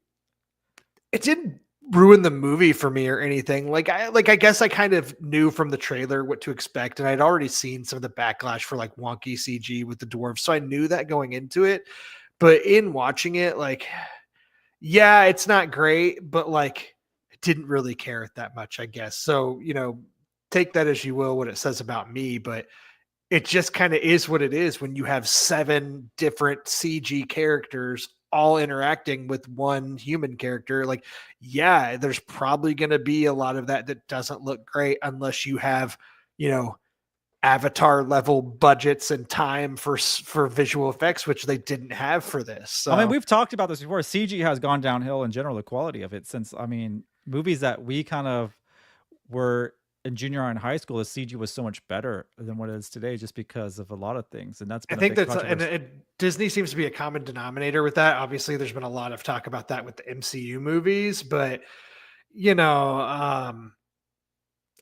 ruin the movie for me or anything. I guess I kind of knew from the trailer what to expect, and I'd already seen some of the backlash for like wonky CG with the dwarves, so I knew that going into it. But in watching it, like, yeah, it's not great, but like I didn't really care that much, I guess. So, take that as you will, what it says about me, but it just kind of is what it is when you have 7 different CG characters all interacting with one human character. Like, yeah, there's probably going to be a lot of that doesn't look great unless you have, you know, Avatar level budgets and time for visual effects, which they didn't have for this. So I mean, we've talked about this before. CG has gone downhill in general, the quality of it, since, I mean, movies that we kind of were in junior high and high school, the CG was so much better than what it is today, just because of a lot of things, and that's I been a think big that's controversy. Disney seems to be a common denominator with that. Obviously, there's been a lot of talk about that with the MCU movies, but you know, um,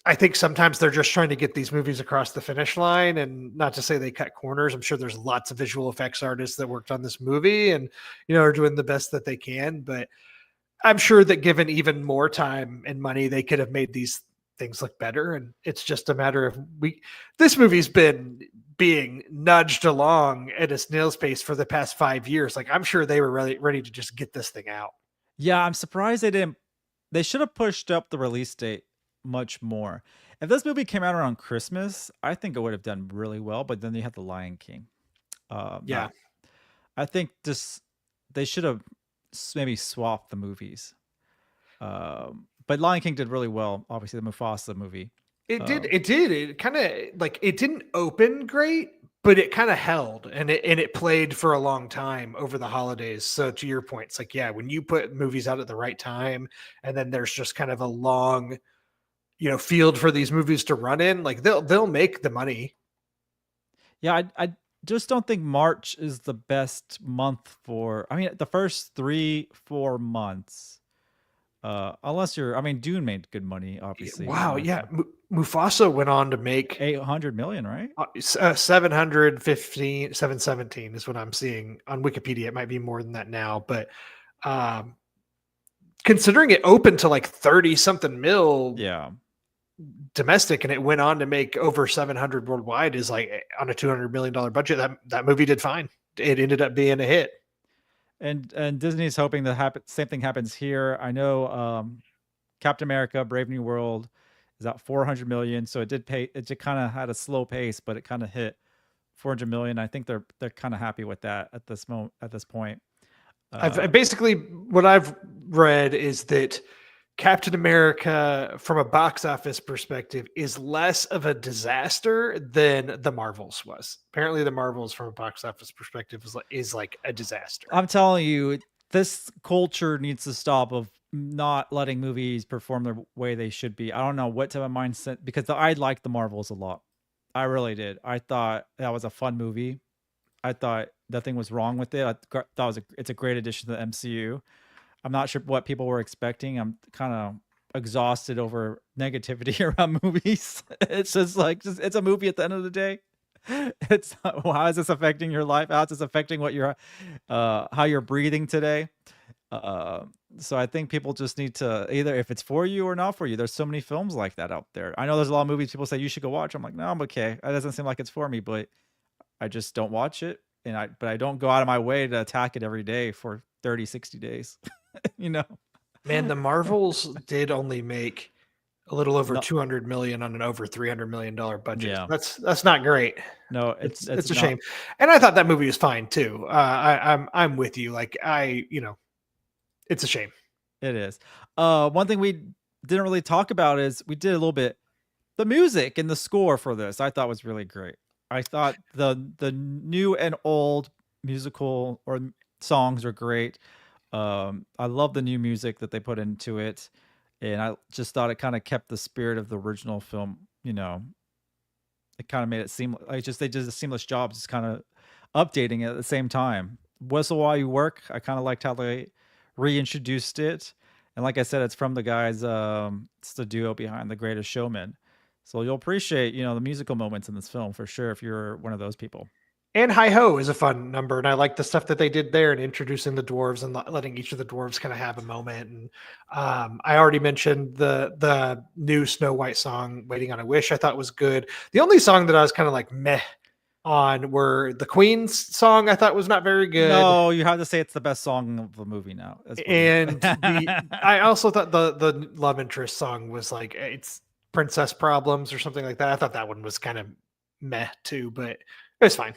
I think sometimes they're just trying to get these movies across the finish line, and not to say they cut corners. I'm sure there's lots of visual effects artists that worked on this movie, and are doing the best that they can. But I'm sure that given even more time and money, they could have made these things look better. And it's just a matter of this movie's been being nudged along at a snail's pace for the past 5 years. Like I'm sure they were really ready to just get this thing out. Yeah, I'm surprised they didn't. They should have pushed up the release date much more. If this movie came out around Christmas, I think it would have done really well. But then you had The Lion King. Yeah. That I think just they should have maybe swapped the movies. But Lion King did really well. Obviously, the Mufasa movie. It did. Um, It did. It kind of like it didn't open great, but it kind of held and it played for a long time over the holidays. So to your point, it's like, yeah, when you put movies out at the right time, and then there's just kind of a long, field for these movies to run in, like they'll make the money. yeah, I just don't think March is the best month for. I mean, the first 3-4 months. Unless you're, I mean, Dune made good money, obviously. Wow, yeah. Mufasa went on to make 800 million, right? 715, 717 is what I'm seeing on Wikipedia. It might be more than that now, but um, considering it opened to like 30 something mil Yeah. domestic and it went on to make over 700 worldwide, is like on a $200 million budget. That movie did fine. It ended up being a hit. And Disney's hoping the same thing happens here. I know Captain America: Brave New World is at 400 million, so it did pay. It just kind of had a slow pace, but it kind of hit 400 million. I think they're kind of happy with that at this moment. At this point, I've basically, what I've read is that Captain America, from a box office perspective, is less of a disaster than the Marvels was. Apparently, the Marvels, from a box office perspective, is like a disaster. I'm telling you, this culture needs to stop of not letting movies perform the way they should be. I don't know what type of mindset, because I liked the Marvels a lot. I really did. I thought that was a fun movie. I thought nothing was wrong with it. I thought it's a great addition to the MCU. I'm not sure what people were expecting. I'm kind of exhausted over negativity around movies. It's just like, it's a movie at the end of the day. It's how is this affecting your life? How is this affecting what you're, how you're breathing today? Uh, so I think people just need to, either if it's for you or not for you. There's so many films like that out there. I know there's a lot of movies people say you should go watch. I'm like, no, I'm okay. That doesn't seem like it's for me, but I just don't watch it. But I don't go out of my way to attack it every day for 30, 60 days. you know? Man, the Marvels did only make a little over No, 200 million on an over $300 million budget. yeah, That's not great. no, It's it's a not. shame. And I thought that movie was fine too. I'm with you. Like it's a shame. It is. One thing we didn't really talk about is we did a little bit the music and the score for this. I thought was really great. I thought the new and old musical or songs are great. I love the new music that they put into it, and I just thought it kind of kept the spirit of the original film. It kind of made it seem like just they did a seamless job, just kind of updating it at the same time. Whistle while you work. I kind of liked how they reintroduced it, and like I said, it's from the guys. It's the duo behind The Greatest Showman, so you'll appreciate the musical moments in this film for sure if you're one of those people. And Hi Ho is a fun number, and I like the stuff that they did there and introducing the dwarves and letting each of the dwarves kind of have a moment. And I already mentioned the new Snow White song, "Waiting on a Wish." I thought was good. The only song that I was kind of like meh on were the Queen's song. I thought was not very good, No, you have to say it's the best song of the movie now. That's what and you. I also thought the love interest song was like it's Princess Problems or something like that. I thought that one was kind of meh too, but it was fine.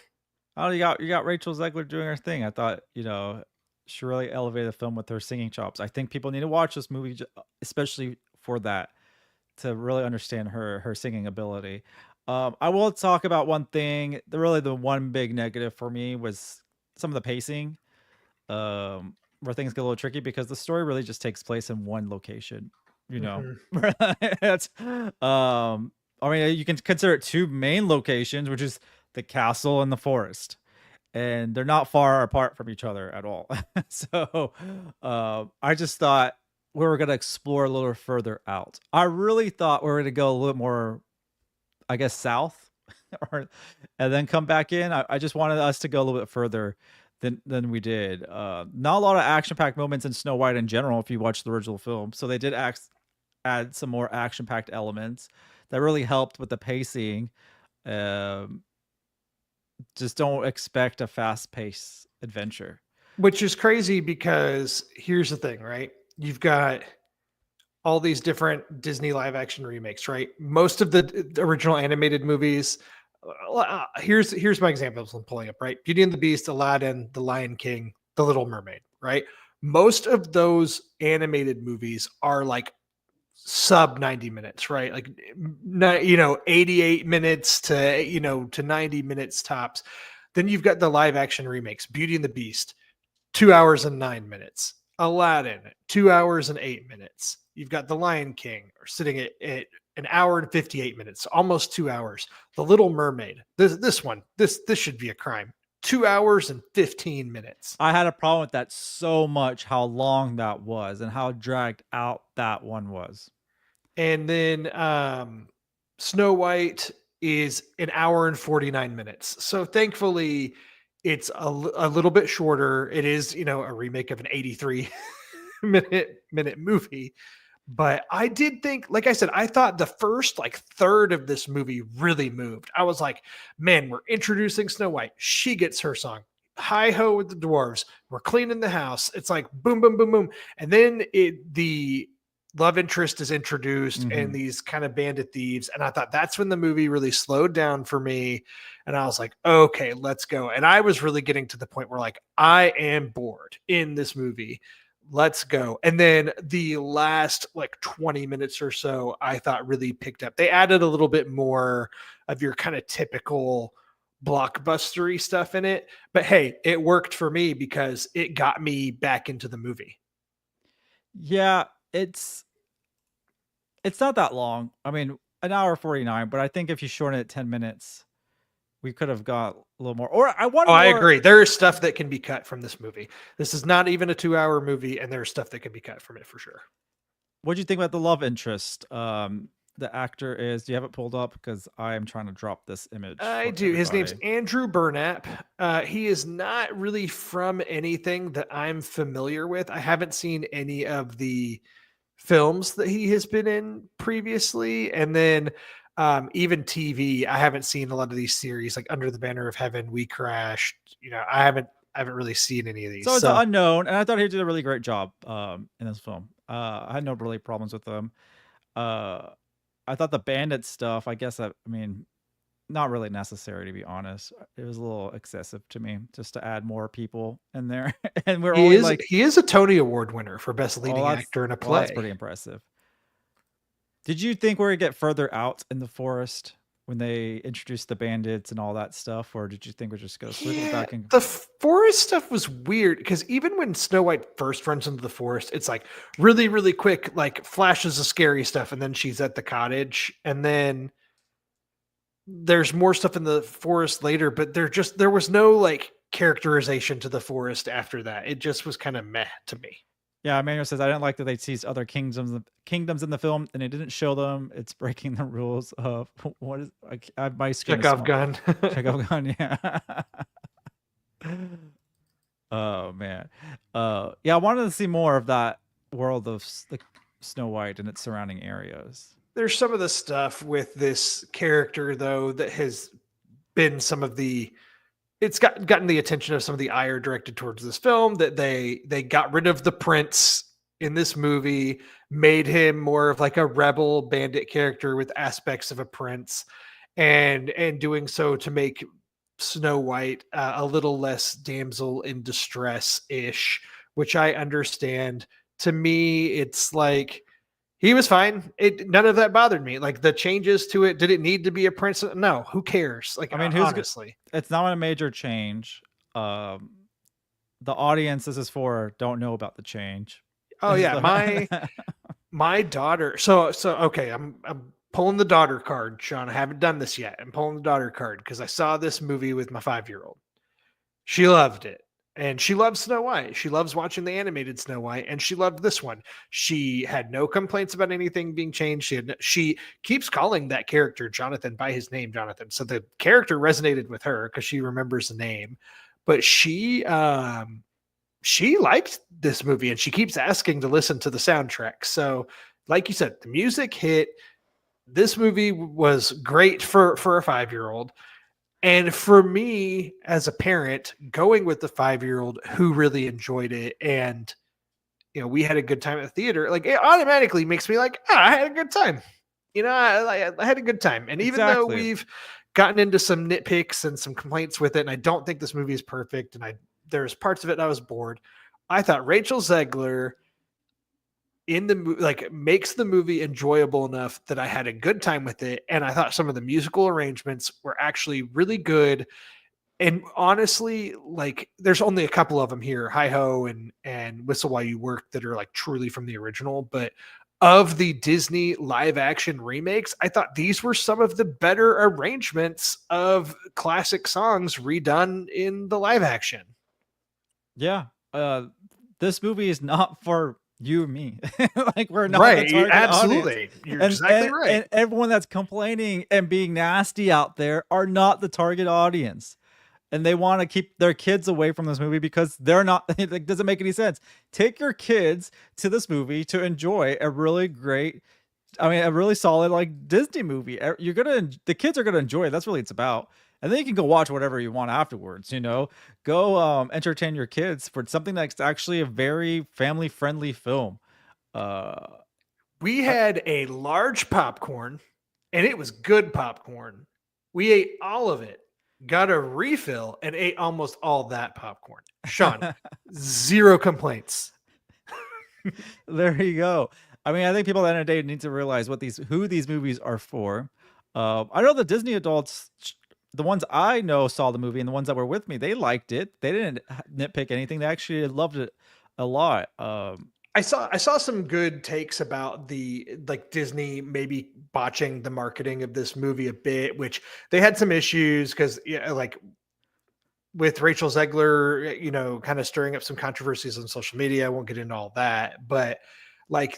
Oh, you got Rachel Zegler doing her thing. I thought, she really elevated the film with her singing chops. I think people need to watch this movie, especially for that, to really understand her singing ability. I will talk about one thing. The one big negative for me was some of the pacing, where things get a little tricky because the story really just takes place in one location. You know, Mhm. that's I mean, you can consider it two main locations, which is the castle and the forest, and they're not far apart from each other at all. So I just thought we were going to explore a little further out. I really thought we were going to go a little more, I guess, south, or and then come back in. I just wanted us to go a little bit further than we did. Not a lot of action packed moments in Snow White in general. If you watch the original film, so they did add some more action packed elements that really helped with the pacing. Um, just don't expect a fast paced adventure. Which is crazy because here's the thing, right? You've got all these different Disney live action remakes, right? Most of the original animated movies. Here's my examples I'm pulling up, right? Beauty and the Beast, Aladdin, The Lion King, The Little Mermaid, right? Most of those animated movies are like sub 90 minutes, right? Like 88 minutes to 90 minutes tops. Then you've got the live action remakes, Beauty and the Beast, 2 hours and 9 minutes. Aladdin, 2 hours and 8 minutes. You've got The Lion King sitting at an hour and 58 minutes, almost 2 hours. The Little Mermaid, this should be a crime. 2 hours and 15 minutes. I had a problem with that so much, how long that was and how dragged out that one was. And then Snow White is an hour and 49 minutes. So thankfully, it's a little bit shorter. It is, a remake of an 83 minute movie. But I did think, like I said, I thought the first like third of this movie really moved. I was like, man, we're introducing Snow White. She gets her song. Hi ho with the dwarves. We're cleaning the house. It's like boom, boom, boom, boom. And then the love interest is introduced and Mhm. these kind of bandit thieves. And I thought that's when the movie really slowed down for me. And I was like, okay, let's go. And I was really getting to the point where like I am bored in this movie. Let's go. And then the last like 20 minutes or so, I thought really picked up. They added a little bit more of your kind of typical blockbustery stuff in it. But hey, it worked for me because it got me back into the movie. Yeah, it's not that long. I mean, an hour 49, but I think if you shorten it 10 minutes, we could have got a little more. Or I Oh, wanted I more. agree. There is stuff that can be cut from this movie. This is not even a 2 hour movie, and there's stuff that can be cut from it for sure. What do you think about the love interest? The actor is. Do you have it pulled up? Because I am trying to drop this image I for do. His name's everybody. Andrew Burnap. He is not really from anything that I'm familiar with. I haven't seen any of the films that he has been in previously. And then even TV, I haven't seen a lot of these series like Under the Banner of Heaven, We Crashed. I haven't haven't really seen any of these. So it's unknown, and I thought he did a really great job in this film. I had no really problems with them. I thought the bandit stuff, I guess, I mean, not really necessary, to be honest. It was a little excessive to me just to add more people in there. And we're only like, he is a Tony Award winner for best oh, leading actor in a well, that's play. pretty impressive. Did you think we're gonna get further out in the forest when they introduced the bandits and all that stuff, or did you think we're just gonna swiggle back and The forest stuff was weird because even when Snow White first runs into the forest, it's like really, really quick, like flashes of scary stuff, and then she's at the cottage, and then there's more stuff in the forest later, but there was no like characterization to the forest after that. It just was kind of meh to me. Yeah, Emmanuel says I didn't like that they teased other kingdoms in the film, and it didn't show them. It's breaking the rules of what is I have my screen. Chekhov gun. Chekhov gun, yeah. Oh man, yeah. I wanted to see more of that world of the Snow White and its surrounding areas. There's some of the stuff with this character though that has been some of the it's gotten the attention of some of the ire directed towards this film, that they got rid of the prince in this movie, made him more of like a rebel bandit character with aspects of a prince, and doing so to make Snow White a little less damsel in distress ish, which I understand. To me, it's like he was fine. None of that bothered me. Like the changes to it, did it need to be a prince? No, who cares? Like, I mean, honestly, it's not a major change. The audience this is for don't know about the change. Oh yeah, my daughter. So okay, I'm pulling the daughter card, Sean. I haven't done this yet. I'm pulling the daughter card because I saw this movie with my 5-year-old. She loved it. And she loves Snow White. She loves watching the animated Snow White, and she loved this one. She had no complaints about anything being changed. She keeps calling that character Jonathan by his name, Jonathan. So the character resonated with her because she remembers the name. But she liked this movie, and she keeps asking to listen to the soundtrack. So, like you said, the music hit. This movie was great for a 5-year-old. And for me as a parent, going with the 5-year-old who really enjoyed it, and we had a good time at the theater, like it automatically makes me like, I had a good time. I had a good time. And even though we've gotten into some nitpicks and some complaints with it, and I don't think this movie is perfect, and there's parts of it I was bored, I thought Rachel Zegler in the movie makes the movie enjoyable enough that I had a good time with it. And I thought some of the musical arrangements were actually really good. And honestly, like there's only a couple of them here, Hi Ho and Whistle While You Work, that are like truly from the original. But of the Disney live action remakes, I thought these were some of the better arrangements of classic songs redone in the live action. Yeah. This movie is not for you and me. Like we're not right. Absolutely. Audience. You're exactly right. And everyone that's complaining and being nasty out there are not the target audience. And they want to keep their kids away from this movie because they're not, it doesn't make any sense. Take your kids to this movie to enjoy a really great, a really solid like Disney movie. The kids are gonna enjoy it. That's really what it's about. And then you can go watch whatever you want afterwards, go entertain your kids for something that's actually a very family friendly film. We had a large popcorn, and it was good popcorn. We ate all of it, got a refill, and ate almost all that popcorn. Sean, zero complaints. There you go. I think people at the end of the day need to realize who these movies are for. I know the Disney adults, the ones I know saw the movie, and the ones that were with me, they liked it. They didn't nitpick anything. They actually loved it a lot. I saw some good takes about the Disney maybe botching the marketing of this movie a bit, which they had some issues because with Rachel Zegler, kind of stirring up some controversies on social media. I won't get into all that, but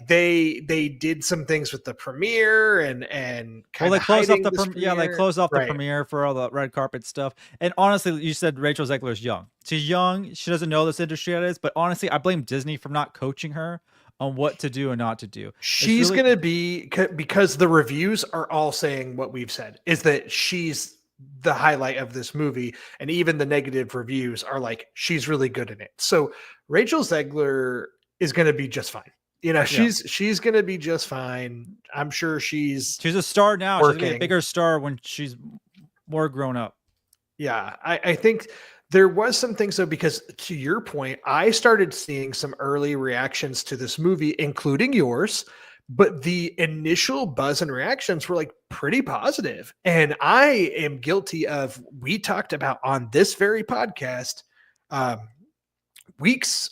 they did some things with the premiere and they closed off they closed off the premiere for all the red carpet stuff. And honestly, you said Rachel Zegler is young. She's young. She doesn't know this industry yet is, but honestly, I blame Disney for not coaching her on what to do and not to do. She's going to be, because the reviews are all saying what we've said, is that she's the highlight of this movie, and even the negative reviews are like, she's really good in it. So Rachel Zegler is going to be just fine. You know, Yeah. she's going to be just fine. I'm sure she's She's a star now. She's gonna be a working. bigger star when she's more grown up. Yeah, I think there was some things though, because to your point, I started seeing some early reactions to this movie, including yours, but the initial buzz and reactions were like pretty positive. And I am guilty of, we talked about on this very podcast um,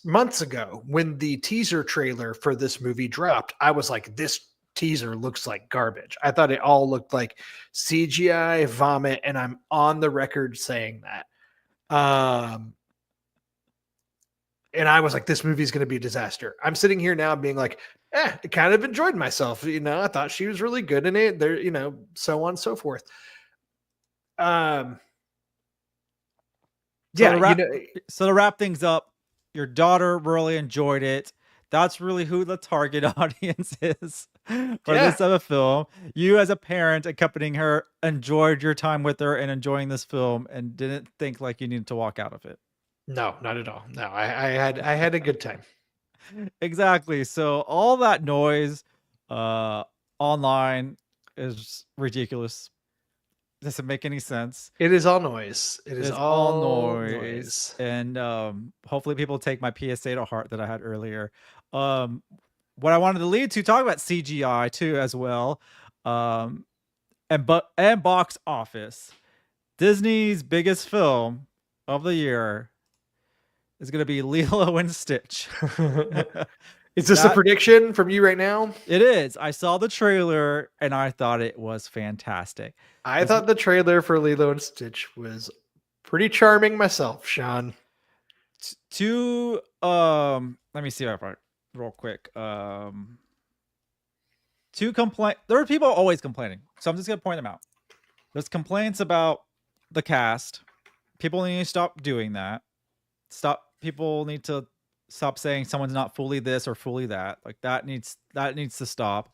months ago, when the teaser trailer for this movie dropped, I was like, this teaser looks like garbage. I thought it all looked like CGI vomit, and I'm on the record saying that. And I was like, this movie is going to be a disaster. I'm sitting here now being like, I kind of enjoyed myself. You know, I thought she was really good in it. There, you know, so on and so forth. So Yeah, to wrap things up, your daughter really enjoyed it. That's really who the target audience is for this type of film. You, as a parent accompanying her, enjoyed your time with her and enjoying this film, and didn't think like you needed to walk out of it. No, not at all. No, I had a good time. Exactly. So all that noise online is ridiculous. Doesn't make any sense. It is all noise. It is It's all noise. And hopefully people take my PSA to heart that I had earlier. What I wanted to lead to talk about CGI too as well. And box office. Disney's biggest film of the year is going to be Lilo and Stitch. Is this a prediction from you right now? It is. I saw the trailer and I thought it was fantastic. I thought the trailer for Lilo and Stitch was pretty charming myself, Sean. Let me see if I real quick. To complain, there are people always complaining, so I'm just gonna point them out. There's complaints about the cast. People need to stop doing that. People need to stop saying someone's not fully this or fully that. Like that needs to stop.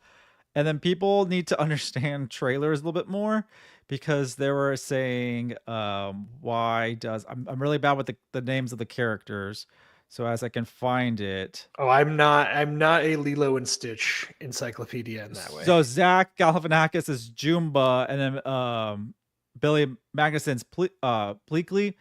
And then people need to understand trailers a little bit more, because they were saying, I'm really bad with the names of the characters. So as I can find it. Oh, I'm not a Lilo and Stitch encyclopedia in that way. So Zach Galifianakis is Jumba, and then Billy Magnuson's Pleakley.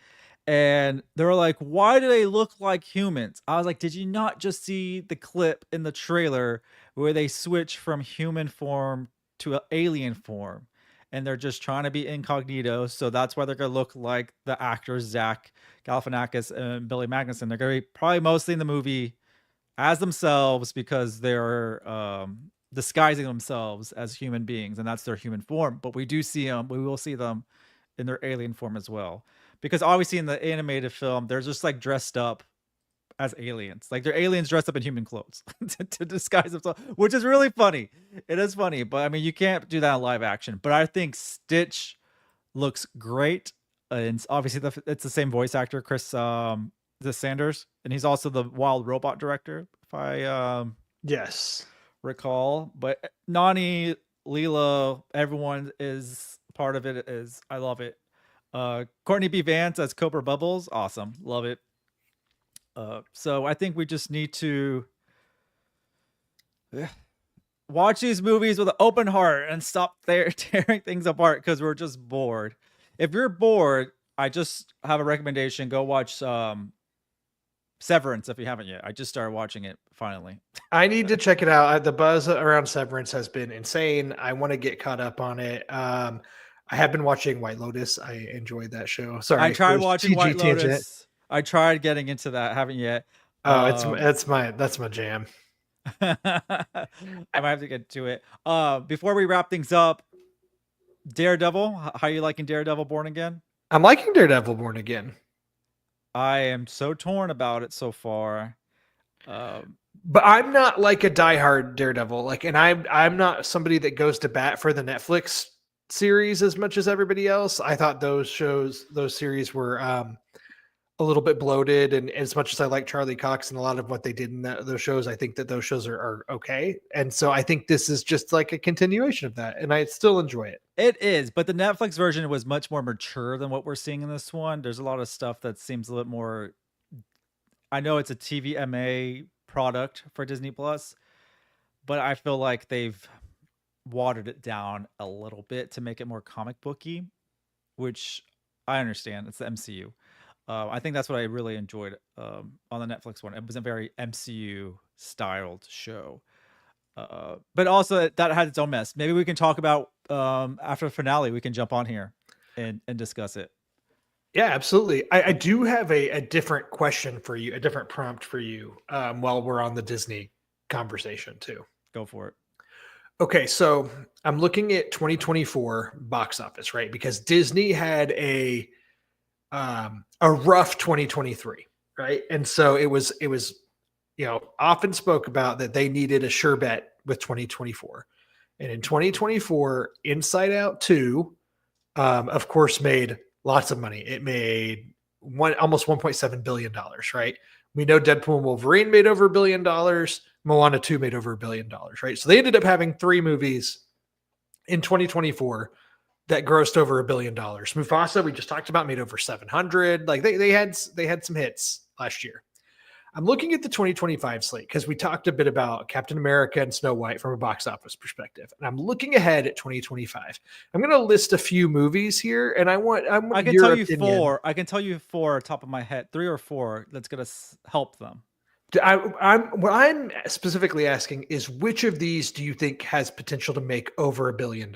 And they were like, why do they look like humans? I was like, did you not just see the clip in the trailer where they switch from human form to an alien form? And they're just trying to be incognito. So that's why they're going to look like the actors, Zach Galifianakis and Billy Magnuson. They're going to be probably mostly in the movie as themselves, because they're disguising themselves as human beings, and that's their human form. But we will see them in their alien form as well. Because obviously in the animated film, they're just like dressed up as aliens. Like they're aliens dressed up in human clothes to disguise themselves, which is really funny. It is funny, but I mean, you can't do that in live action. But I think Stitch looks great. And obviously it's the same voice actor, Chris Sanders. And he's also the Wild Robot director, if I recall. But Nani, Leela, everyone is part of it. I love it. Courtney B. Vance as Cobra Bubbles, awesome, love it. So I think we just need to watch these movies with an open heart and stop tearing things apart because we're just bored. If you're bored, I just have a recommendation: go watch Severance if you haven't yet. I just started watching it finally. I need to check it out. The buzz around Severance has been insane. I want to get caught up on it. I have been watching White Lotus. I enjoed that show. Sorry, I tried watching White Lotus. I tried getting into that. Haven't yet. Oh, that's my jam. I might have to get to it. Before we wrap things up, Daredevil. How are you liking Daredevil Born Again? I'm liking Daredevil Born Again. I am so torn about it so far. But I'm not like a diehard Daredevil. Like, and I'm not somebody that goes to bat for the Netflix series as much as everybody else. I thought those series were a little bit bloated. And as much as I like Charlie Cox and a lot of what they did in those shows, I think that those shows are okay. And so I think this is just like a continuation of that, and I still enjoy it. It is, but the Netflix version was much more mature than what we're seeing in this one. There's a lot of stuff that seems a little more. I know it's a TVMA product for Disney Plus, but I feel like they've watered it down a little bit to make it more comic booky, which I understand. It's the MCU. I think that's what I really enjoyed on the Netflix one. It was a very MCU styled show. But also that had its own mess. Maybe we can talk about after the finale, we can jump on here and discuss it. Yeah, absolutely. I do have a different question for you, a different prompt for you while we're on the Disney conversation too. Go for it. Okay, so I'm looking at 2024 box office, right? Because Disney had a rough 2023, right? And so it was often spoke about that they needed a sure bet with 2024. And in 2024, Inside Out 2, of course, made lots of money. It made almost $1.7 billion, right? We know Deadpool and Wolverine made over $1 billion. Moana 2 made over $1 billion, right? So they ended up having 3 movies in 2024 that grossed over $1 billion. Mufasa, we just talked about, made over 700. Like they had some hits last year. I'm looking at the 2025 slate because we talked a bit about Captain America and Snow White from a box office perspective, and I'm looking ahead at 2025. I'm going to list a few movies here, and I can tell you four. I can tell you 4 top of my head, 3 or 4. That's going to help them. What I'm specifically asking is which of these do you think has potential to make over $1 billion?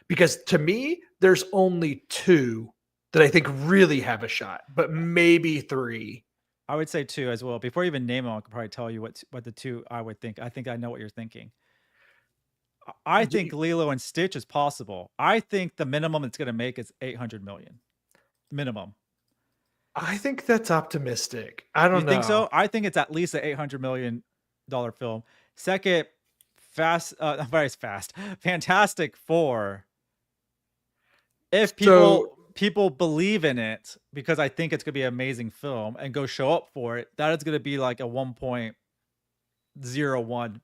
Because to me, there's only 2 that I think really have a shot, but maybe 3. I would say 2 as well. Before you even name them, I could probably tell you what the 2 I would think. I think I know what you're thinking. I think Lilo and Stitch is possible. I think the minimum it's going to make is 800 million. Minimum. I think that's optimistic. I don't know. You think so? I think it's at least an $800 million film. Second, Fantastic Four. If people believe in it, because I think it's going to be an amazing film and go show up for it, that is going to be like a $1.01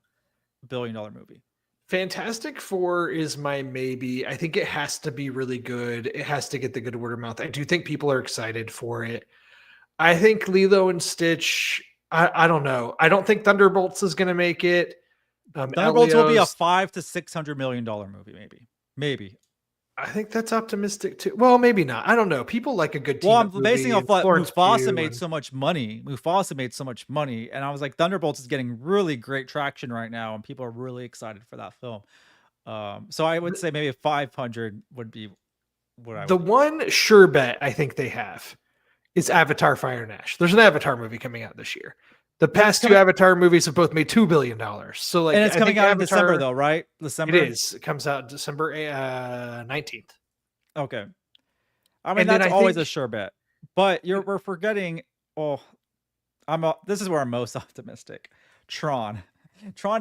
billion movie. Fantastic Four is my maybe. I think it has to be really good. It has to get the good word of mouth. I do think people are excited for it. I think Lilo and Stitch, I don't know. I don't think Thunderbolts is going to make it. Thunderbolts will be a $500 to $600 million movie, maybe. I think that's optimistic too. Well, maybe not. I don't know. People like a good team. Well, I'm basing off what Mufasa made so much money. Mufasa made so much money, and I was like, Thunderbolts is getting really great traction right now, and people are really excited for that film. So I would say maybe 500 would be what I would. The one sure bet I think they have is Avatar: Fire and Ash. There's an Avatar movie coming out this year. The past 2 Avatar movies have both made $2 billion. So like, and it's coming out in December though, right? December. It is. It comes out December 19th. Okay. I mean, that's always a sure bet, but we're forgetting. Oh, this is where I'm most optimistic. Tron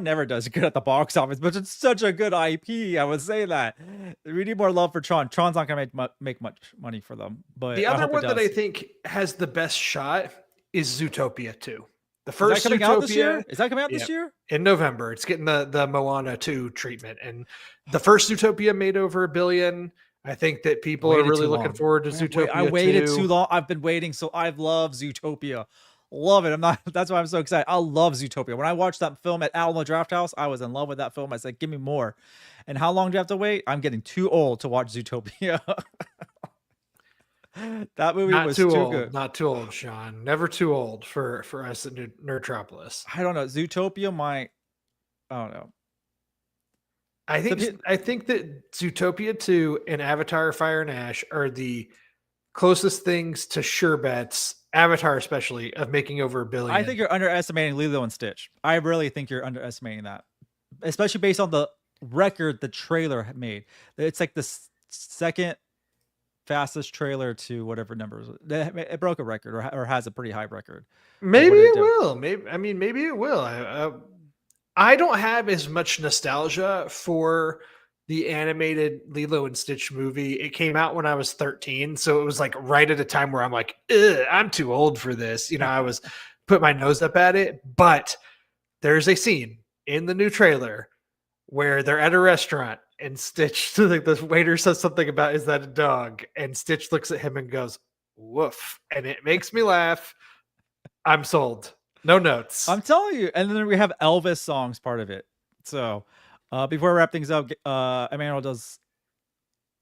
never does good at the box office, but it's such a good IP. I would say that we need more love for Tron. Tron's not going to make much money for them, but the other one that I think has the best shot is Zootopia 2. The first is that coming out this year? Is that coming out this year? In November. It's getting the Moana 2 treatment. And the first Zootopia made over $1 billion. I think that people are really looking forward to Zootopia 2. I waited too long. I've been waiting. So I love Zootopia. Love it. That's why I'm so excited. I love Zootopia. When I watched that film at Alamo Drafthouse, I was in love with that film. I said, give me more. And how long do you have to wait? I'm getting too old to watch Zootopia. That movie was too good. Not too old, Sean. Never too old for us at Nerdtropolis. I don't know. Zootopia might. I don't know. I think that Zootopia 2 and Avatar: Fire and Ash are the closest things to sure bets, Avatar especially, of making over $1 billion. I think you're underestimating Lilo and Stitch. I really think you're underestimating that, especially based on the record the trailer made. It's like the second fastest trailer to whatever numbers. It broke a record or has a pretty high record. Maybe it will. Maybe it will. I don't have as much nostalgia for the animated Lilo and Stitch movie. It came out when I was 13, so it was like right at a time where I'm like, ugh, I'm too old for this. You know, I was put my nose up at it, but there's a scene in the new trailer where they're at a restaurant and Stitch, like the waiter says something about, is that a dog? And Stitch looks at him and goes, woof. And it makes me laugh. I'm sold. No notes. I'm telling you. And then we have Elvis songs part of it. So before I wrap things up, Emmanuel does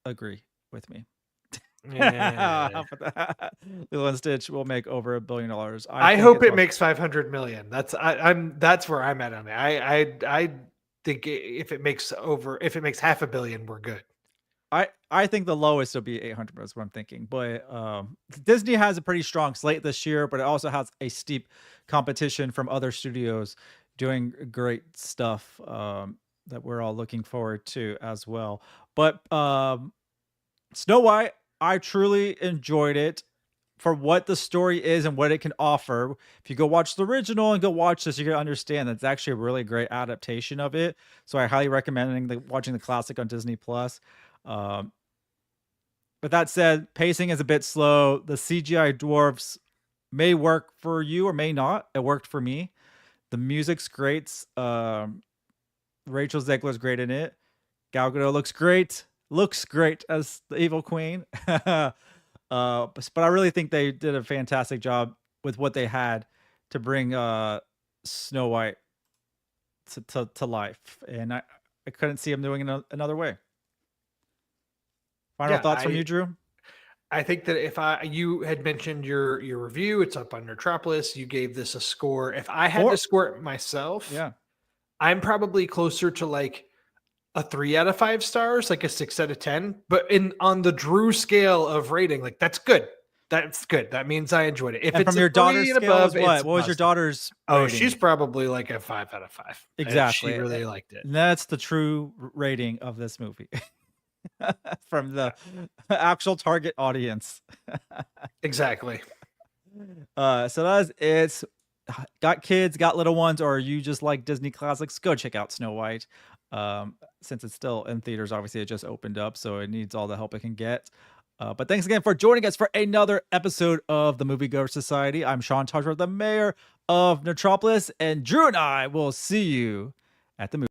agree with me. Yeah. Lilo and Stitch will make over $1 billion. I hope it makes 500 million. That's where I'm at on it. I think if it makes $500 million, we're good. I think the lowest will be 800. That's what I'm thinking. But Disney has a pretty strong slate this year, but it also has a steep competition from other studios doing great stuff that we're all looking forward to as well. But Snow White, I truly enjoyed it for what the story is and what it can offer. If you go watch the original and go watch this, you're going to understand that it's actually a really great adaptation of it. So I highly recommend watching the classic on Disney Plus. But that said, pacing is a bit slow. The CGI dwarfs may work for you or may not. It worked for me. The music's great. Rachel Zegler's great in it. Gal Gadot looks great as the evil queen. But I really think they did a fantastic job with what they had to bring Snow White to life, and I couldn't see him doing it another way. Final thoughts from you, Drew? I think that if you had mentioned your review, it's up on Metropolis. You gave this a score. If I had to score it myself, yeah, I'm probably closer to like a 3 out of 5 stars, like a 6 out of 10. But on the Drew scale of rating, like that's good. That's good. That means I enjoyed it. If and it's from your daughter's scale, above, what was your daughter's? Oh, rating? she's probably like a 5 out of 5. Exactly. She really liked it. And that's the true rating of this movie. From the actual target audience. Exactly. So that's it. Got kids, got little ones, or you just like Disney classics, go check out Snow White. Since it's still in theaters, obviously it just opened up, so it needs all the help it can get. But thanks again for joining us for another episode of the Moviegoers Society. I'm Sean Tudworth, the mayor of Metropolis, and Drew and I will see you at the movie.